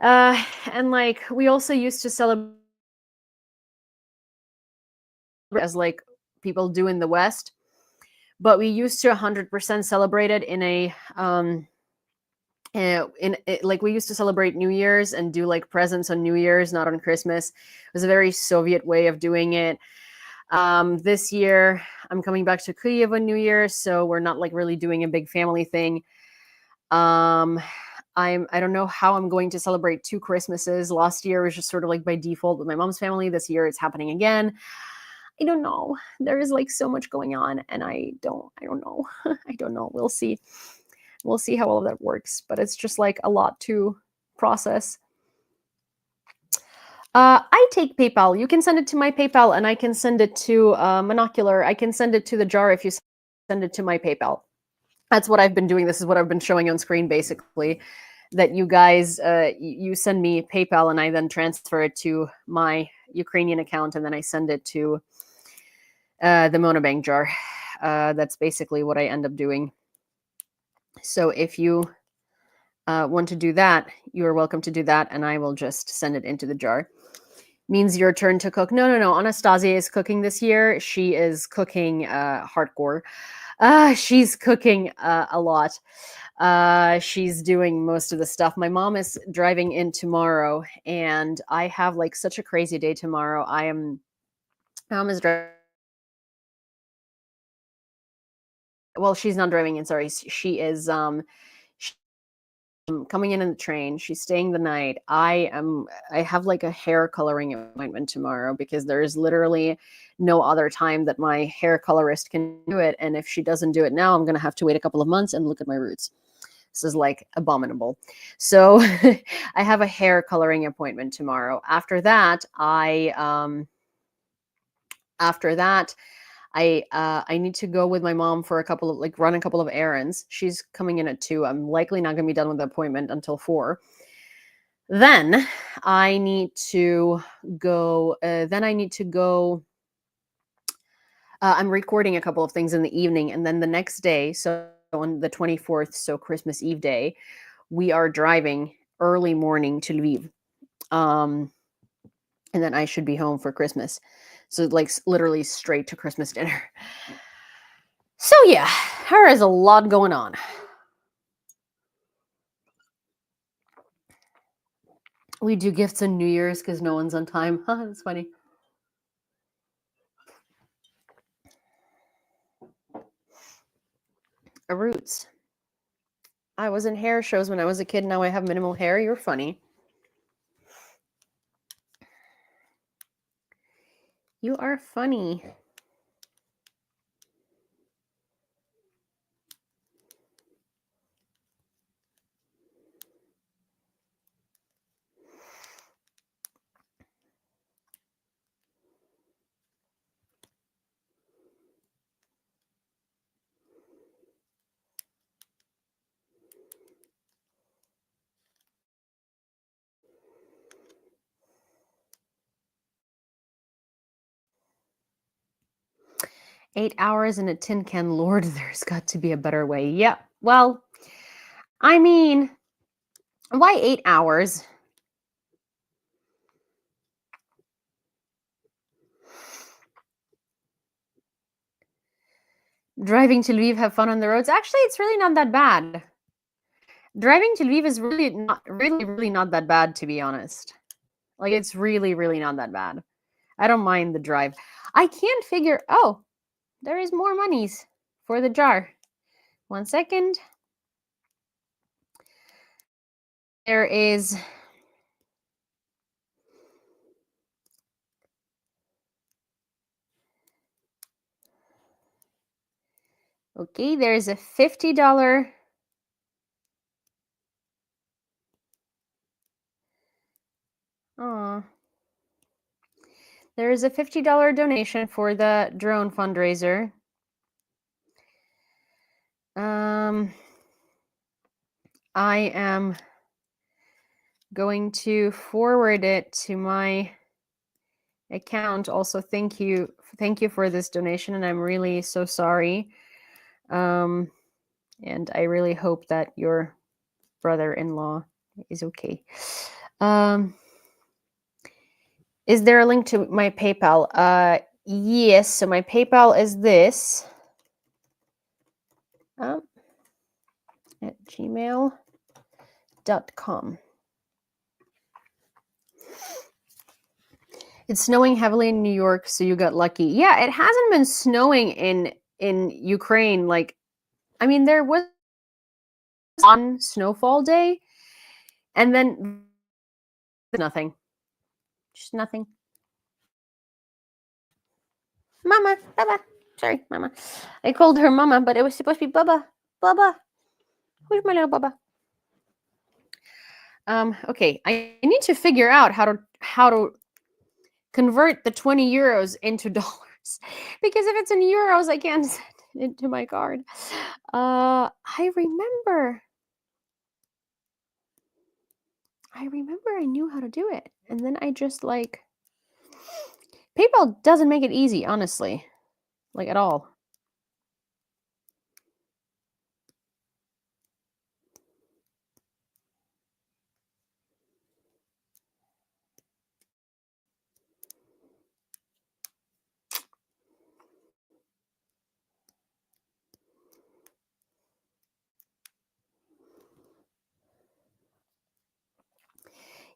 Speaker 1: And like we also used to celebrate as like people do in the West, but we used to 100% celebrate it in a like we used to celebrate New Year's and do like presents on New Year's, not on Christmas. It was a very Soviet way of doing it. This year I'm coming back to Kyiv on New Year's, so we're not like really doing a big family thing. I don't know how I'm going to celebrate 2 Christmases. Last year was just sort of like by default with my mom's family. This year it's happening again. I don't know. There is like so much going on, and I don't know. I don't know. We'll see. We'll see how all of that works, but it's just like a lot to process. I take PayPal. You can send it to my PayPal, and I can send it to Monocular. I can send it to the jar if you send it to my PayPal. That's what I've been doing. This is what I've been showing on screen, basically, that you guys, you send me PayPal, and I then transfer it to my Ukrainian account, and then I send it to the Monobank jar. That's basically what I end up doing. So if you want to do that, you are welcome to do that, and I will just send it into the jar. Means your turn to cook. No. Anastasia is cooking this year. She is cooking hardcore. She's cooking a lot. She's doing most of the stuff. My mom is driving in tomorrow, and I have like such a crazy day tomorrow. My mom is driving. Well, she's not driving in. Sorry, she is coming in the train. She's staying the night. I have like a hair coloring appointment tomorrow because there is literally no other time that my hair colorist can do it. And if she doesn't do it now, I'm going to have to wait a couple of months and look at my roots. This is like abominable. So I have a hair coloring appointment tomorrow. After that, I need to go with my mom for run a couple of errands. She's coming in at 2. I'm likely not going to be done with the appointment until 4. Then I need to go. I'm recording a couple of things in the evening, and then the next day, so on the 24th, so Christmas Eve day, we are driving early morning to Lviv. And then I should be home for Christmas. So like literally straight to Christmas dinner. So yeah, there is a lot going on. We do gifts on New Year's because no one's on time. That's funny. Roots. I was in hair shows when I was a kid. Now I have minimal hair. You're funny. You are funny. 8 hours in a tin can, Lord, there's got to be a better way. Yeah, well, I mean, why 8 hours? Driving to Lviv, have fun on the roads. Actually, it's really not that bad. Driving to Lviv is really not that bad, to be honest. Like, it's really not that bad. I don't mind the drive. I can't figure, oh, there is more monies for the jar. 1 second. There is, okay, there's a $50. Aw. There is a $50 donation for the drone fundraiser. I am going to forward it to my account. Also, thank you for this donation, and I'm really so sorry. And I really hope that your brother-in-law is okay. Is there a link to my PayPal? Yes. So my PayPal is this. At gmail.com. It's snowing heavily in New York, so you got lucky. Yeah, it hasn't been snowing in Ukraine. Like, I mean, there was one snowfall day, and then nothing. Just nothing. Mama, Baba. Sorry, Mama. I called her Mama, but it was supposed to be Baba. Baba. Who's my little Baba? Okay, I need to figure out how to convert the 20 euros into dollars, because if it's in euros, I can't send it into my card. I remember I knew how to do it, and then I just like, PayPal doesn't make it easy, honestly, like at all.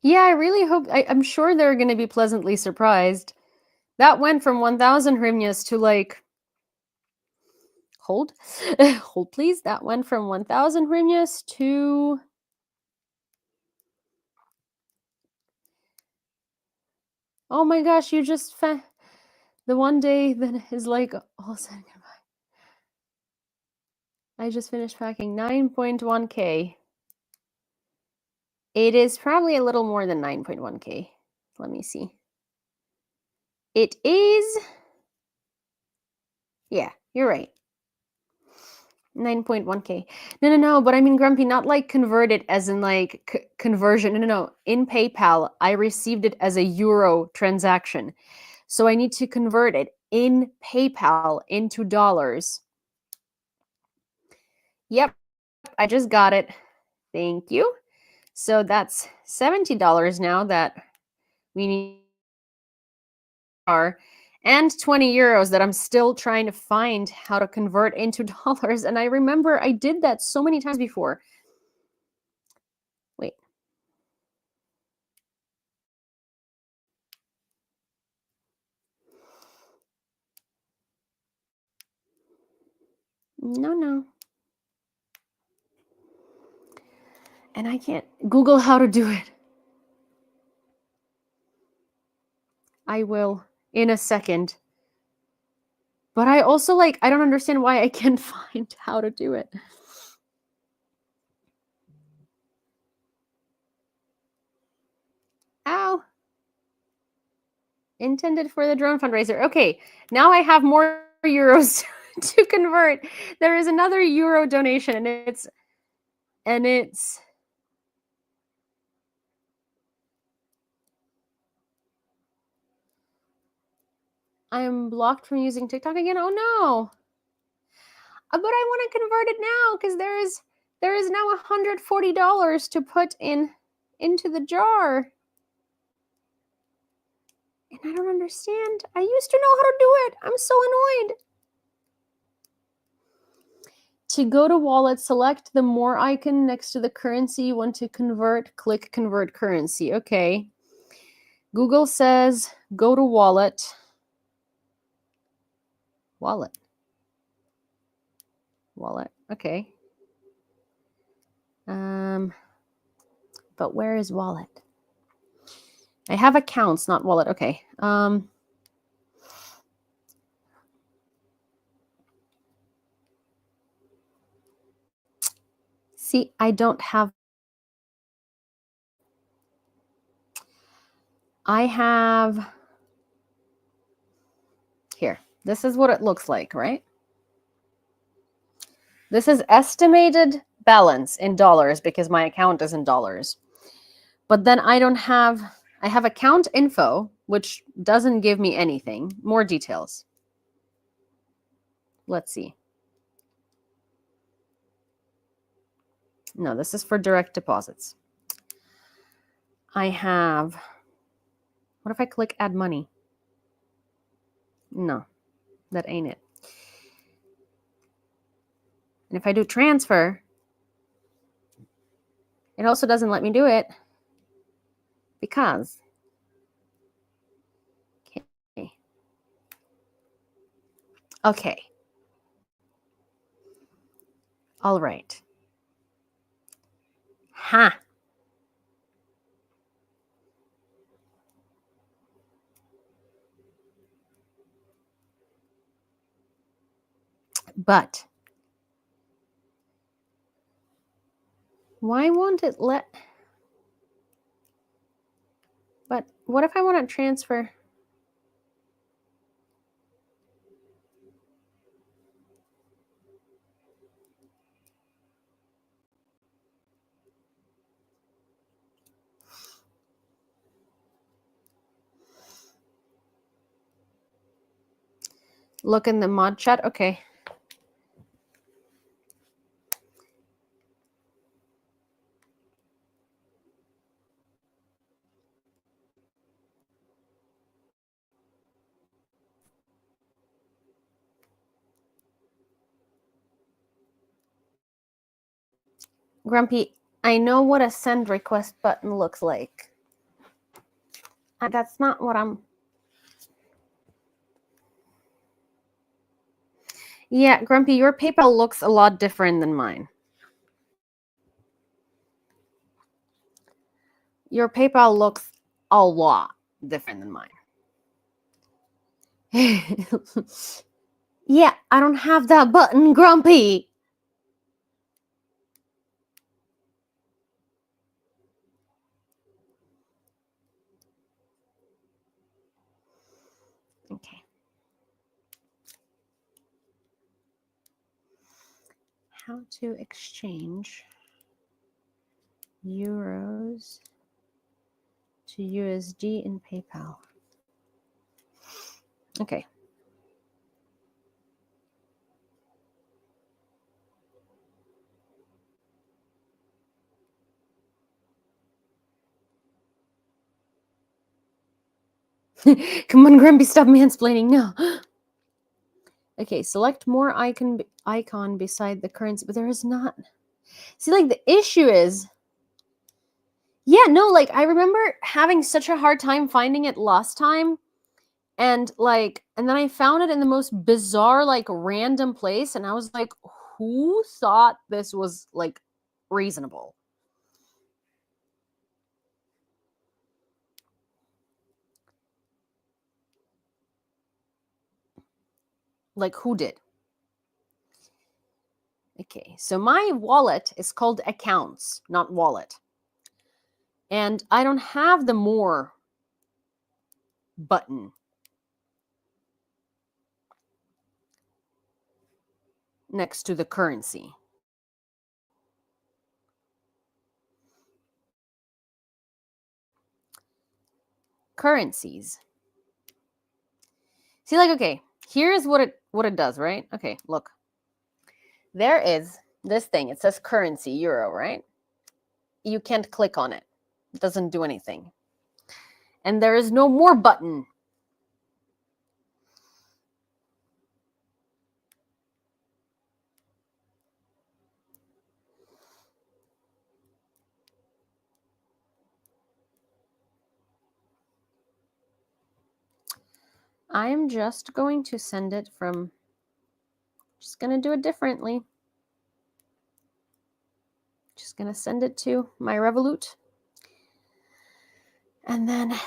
Speaker 1: Yeah, I really hope. I'm sure they're going to be pleasantly surprised. That went from 1,000 hryvnias to like, hold, hold please. That went from 1,000 hryvnias to, oh my gosh, you just the one day that is like all said and goodbye. I just finished packing 9.1k. It is probably a little more than 9.1k. Let me see. It is, yeah, you're right. 9.1k. No, but I mean, Grumpy, not like converted as in like conversion. No. In PayPal, I received it as a euro transaction. So I need to convert it in PayPal into dollars. Yep, I just got it. Thank you. So that's $70 now that we need, and 20 euros that I'm still trying to find how to convert into dollars. And I remember I did that so many times before. Wait. No. And I can't Google how to do it. I will in a second. But I also like, I don't understand why I can't find how to do it. Ow. Intended for the drone fundraiser. Okay, now I have more euros to convert. There is another euro donation, and it's I am blocked from using TikTok again. Oh no. But I want to convert it now because there is now $140 to put into the jar. And I don't understand. I used to know how to do it. I'm so annoyed. To go to wallet, select the more icon next to the currency you want to convert. Click convert currency. Okay. Google says go to wallet. Wallet. Okay. But where is wallet? I have accounts, not wallet. Okay. See, I don't have. I have here. This is what it looks like, right? This is estimated balance in dollars because my account is in dollars. But then I have account info, which doesn't give me anything. More details. Let's see. No, this is for direct deposits. I have, what if I click add money? No, that ain't it. And if I do transfer, it also doesn't let me do it because, okay. All right. Ha. But why won't it let? But what if I want to transfer? Look in the mod chat. Okay. Grumpy, I know what a send request button looks like. That's not what I'm... Yeah, Grumpy, your PayPal looks a lot different than mine. Your PayPal looks a lot different than mine. Yeah, I don't have that button, Grumpy. Okay. How to exchange euros to USD in PayPal. Okay. Come on, Grumpy, stop mansplaining. No. Okay, select more icon beside the currency, but there is not. See, like, the issue is, yeah, no, like, I remember having such a hard time finding it last time, and then I found it in the most bizarre, like, random place, and I was like, who thought this was, like, reasonable? Like, who did? Okay, so my wallet is called accounts, not wallet. And I don't have the more button next to the currency. Currencies. See, like, okay, here's what it does, right? Okay, look. There is this thing. It says currency, euro, right? You can't click on it. It doesn't do anything. And there is no more button. I am just going to send it from, just going to do it differently. Just going to send it to my Revolut. And then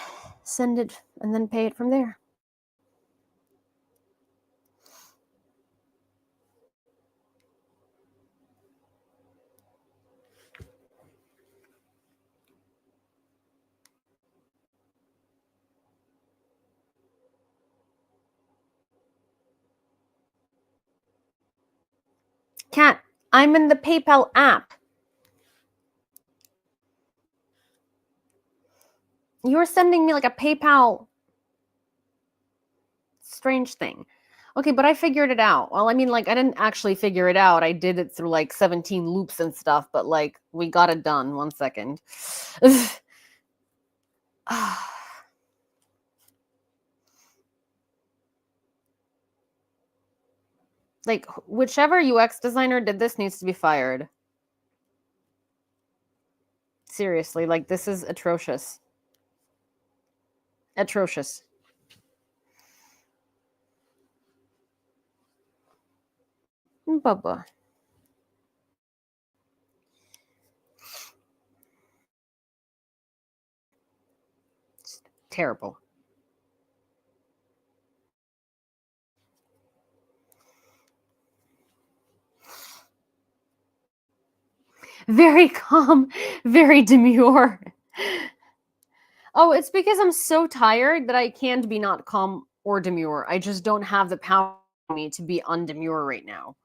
Speaker 1: send it, and then pay it from there. Cat, I'm in the PayPal app. You're sending me like a PayPal strange thing. Okay, but I figured it out. Well, I mean, like, I didn't actually figure it out. I did it through like 17 loops and stuff, but like, we got it done. 1 second. Like, whichever UX designer did this needs to be fired. Seriously, like, this is atrocious. Atrocious. Bubba. It's terrible. Very calm, very demure. Oh, it's because I'm so tired that I can't be not calm or demure. I just don't have the power in me to be undemure right now.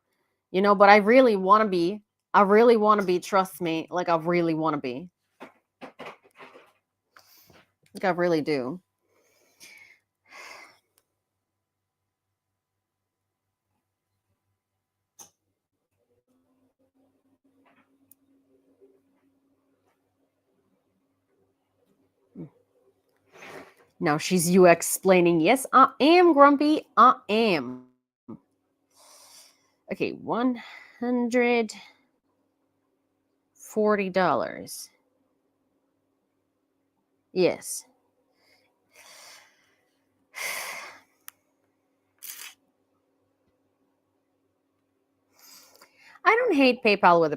Speaker 1: You know, but I really want to be. I really want to be, trust me. Like, I really want to be. Like, I really do. Now she's you explaining, yes, I am grumpy. I am. Okay, $140. Yes. I don't hate PayPal with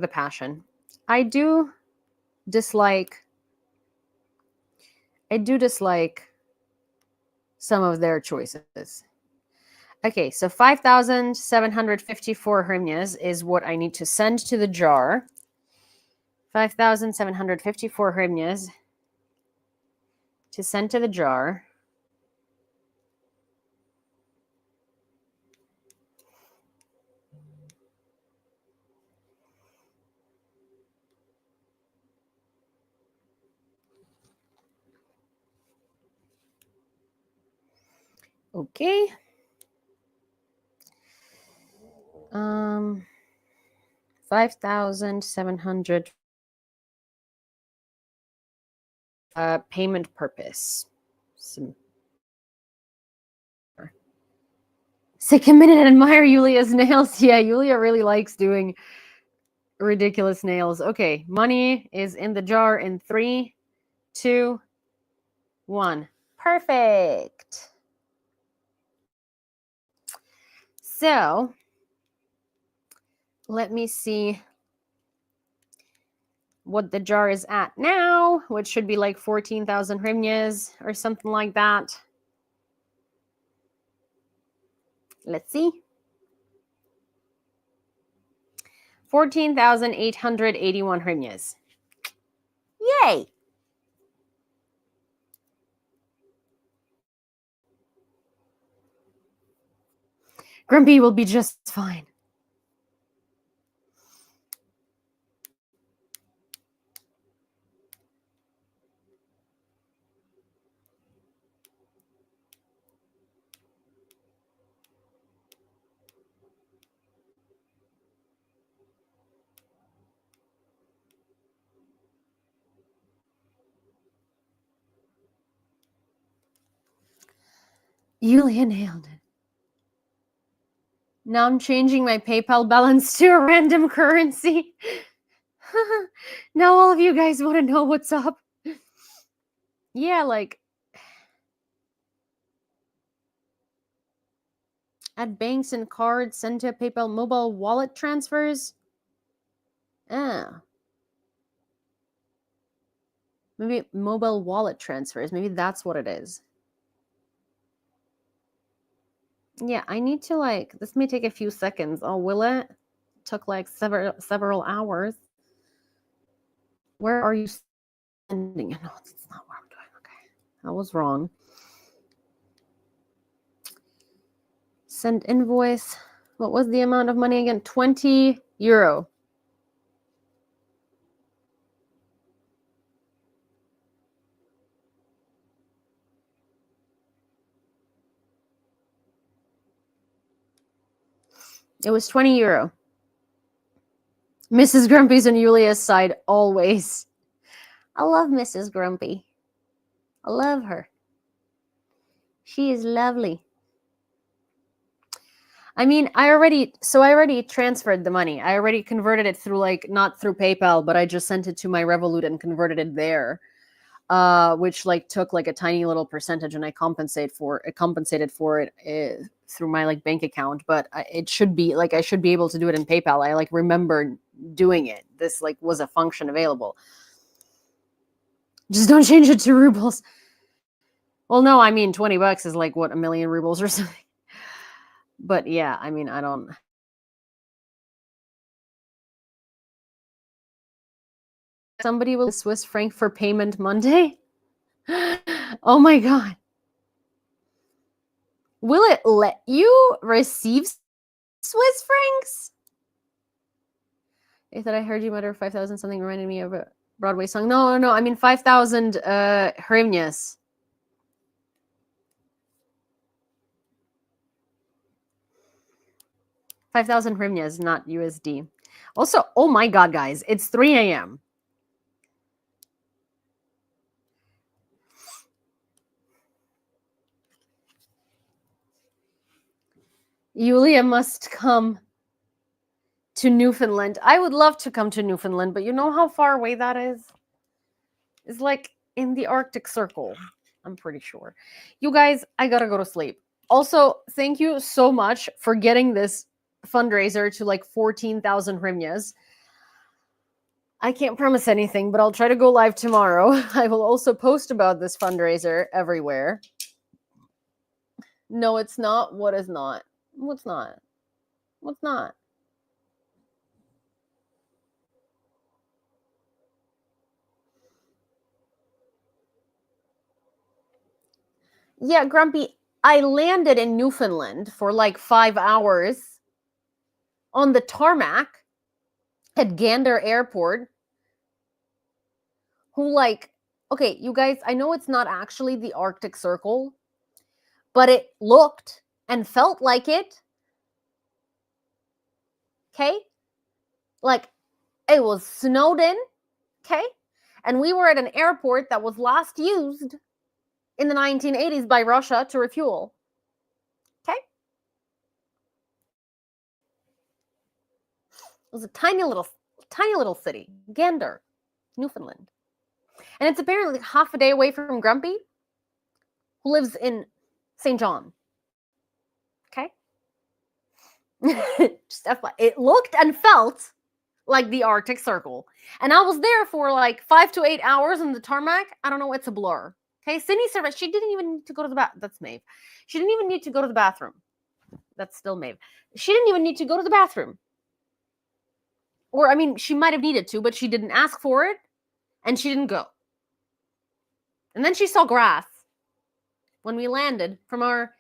Speaker 1: a passion. I do dislike some of their choices. Okay, so 5,754 hryvnias is what I need to send to the jar. 5,754 hryvnias to send to the jar. Okay. 5,700 payment purpose. Take a minute and admire Yulia's nails. Yeah, Yulia really likes doing ridiculous nails. Okay, money is in the jar in 3, 2, 1. Perfect. So, let me see what the jar is at now, which should be like 14,000 hryvnias or something like that. Let's see. 14,881 hryvnias. Yay! Grumpy will be just fine. Yulia nailed it. Now I'm changing my PayPal balance to a random currency. Now all of you guys want to know what's up. Yeah, like add banks and cards, send to a PayPal mobile wallet transfers. Maybe mobile wallet transfers. Maybe that's what it is. Yeah, I need to like, this may take a few seconds. Oh, will it? Took like several hours. Where are you sending? No, that's not what I'm doing. Okay, I was wrong. Send invoice. What was the amount of money again? 20 euro. It was 20 euro. Mrs. Grumpy's on Yulia's side always. I love Mrs. Grumpy. I love her. She is lovely. I mean, I already transferred the money. I already converted it through like, not through PayPal, but I just sent it to my Revolut and converted it there. Which like took like a tiny little percentage, and I compensated for it through my like bank account. But it should be like, I should be able to do it in PayPal. I like remember doing it. This like was a function available. Just don't change it to rubles. Well, no, I mean $20 is like what, 1 million rubles or something. But yeah, I mean, I don't. Somebody will Swiss franc for payment Monday. Oh my god. Will it let you receive Swiss francs? I thought I heard you mutter 5,000 something, reminded me of a Broadway song. No, I mean 5,000 hryvnias. 5,000 hryvnias, not USD. Also, oh my god, guys, it's 3 a.m. Yulia must come to Newfoundland. I would love to come to Newfoundland, but you know how far away that is? It's like in the Arctic Circle, I'm pretty sure. You guys, I gotta go to sleep. Also, thank you so much for getting this fundraiser to like 14,000 hryvnias. I can't promise anything, but I'll try to go live tomorrow. I will also post about this fundraiser everywhere. No, it's not. What is not? What's not? What's not? Yeah, Grumpy, I landed in Newfoundland for like 5 hours on the tarmac at Gander Airport. Who like, okay, you guys, I know it's not actually the Arctic Circle, but it looked and felt like it. Okay? Like, it was snowed in. Okay? And we were at an airport that was last used in the 1980s by Russia to refuel. Okay? It was a tiny little city, Gander, Newfoundland. And it's apparently half a day away from Grumpy, who lives in St. John. Okay? Just FYI. It looked and felt like the Arctic Circle. And I was there for like 5 to 8 hours on the tarmac. I don't know, it's a blur. Okay, Sydney service, she didn't even need to go to the bathroom. That's Maeve. She didn't even need to go to the bathroom. That's still Maeve. She didn't even need to go to the bathroom. Or, I mean, she might have needed to, but she didn't ask for it, and she didn't go. And then she saw grass when we landed from our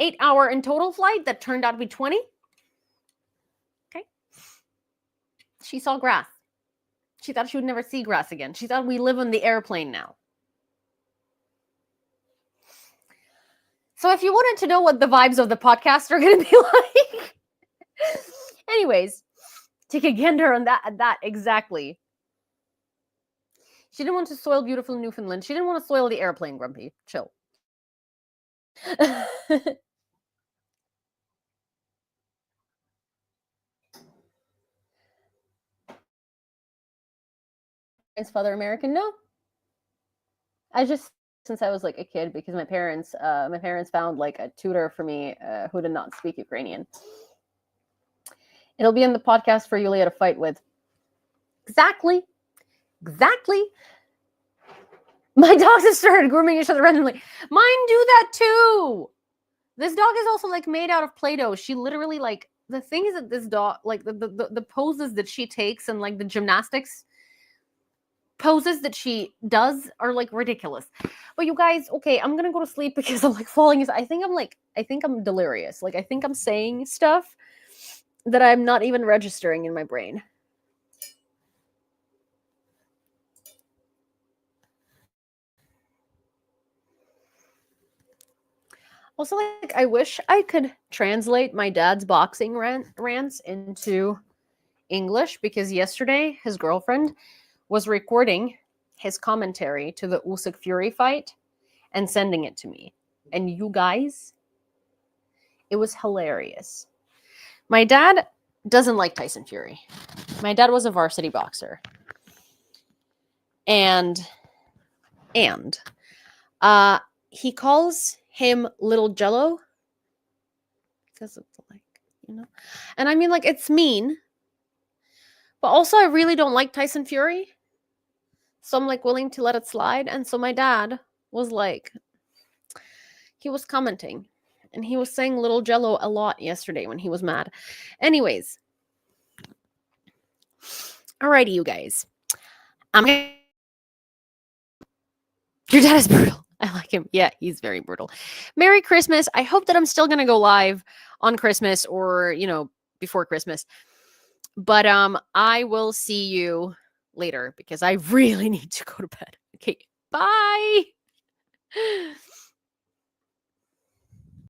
Speaker 1: 8-hour in total flight that turned out to be 20. Okay. She saw grass. She thought she would never see grass again. She thought we live on the airplane now. So if you wanted to know what the vibes of the podcast are going to be like, anyways, take a gander on that exactly. She didn't want to soil beautiful Newfoundland. She didn't want to soil the airplane, Grumpy. Chill. Is father American? No. I just since I was like a kid because my parents found like a tutor for me who did not speak Ukrainian. It'll be in the podcast for Yulia to fight with. Exactly. Exactly. My dogs have started grooming each other randomly. Mine do that too. This dog is also like made out of Play-Doh. She literally like the thing is that this dog like the poses that she takes and like the gymnastics poses that she does are like ridiculous. But you guys, okay, I'm gonna go to sleep because I'm like falling. I think I'm delirious. Like I think I'm saying stuff that I'm not even registering in my brain. Also, like, I wish I could translate my dad's boxing rants into English because yesterday his girlfriend was recording his commentary to the Usyk Fury fight and sending it to me. And you guys, it was hilarious. My dad doesn't like Tyson Fury. My dad was a varsity boxer. And he calls him Little Jello because it's like, you know. And I mean, like, it's mean. But also, I really don't like Tyson Fury. So I'm like willing to let it slide. And so my dad was like, he was commenting and he was saying Little Jello a lot yesterday when he was mad. Anyways. Alrighty, you guys. Your dad is brutal. I like him. Yeah, he's very brutal. Merry Christmas. I hope that I'm still going to go live on Christmas or, before Christmas. But I will see you later because I really need to go to bed. Okay, bye.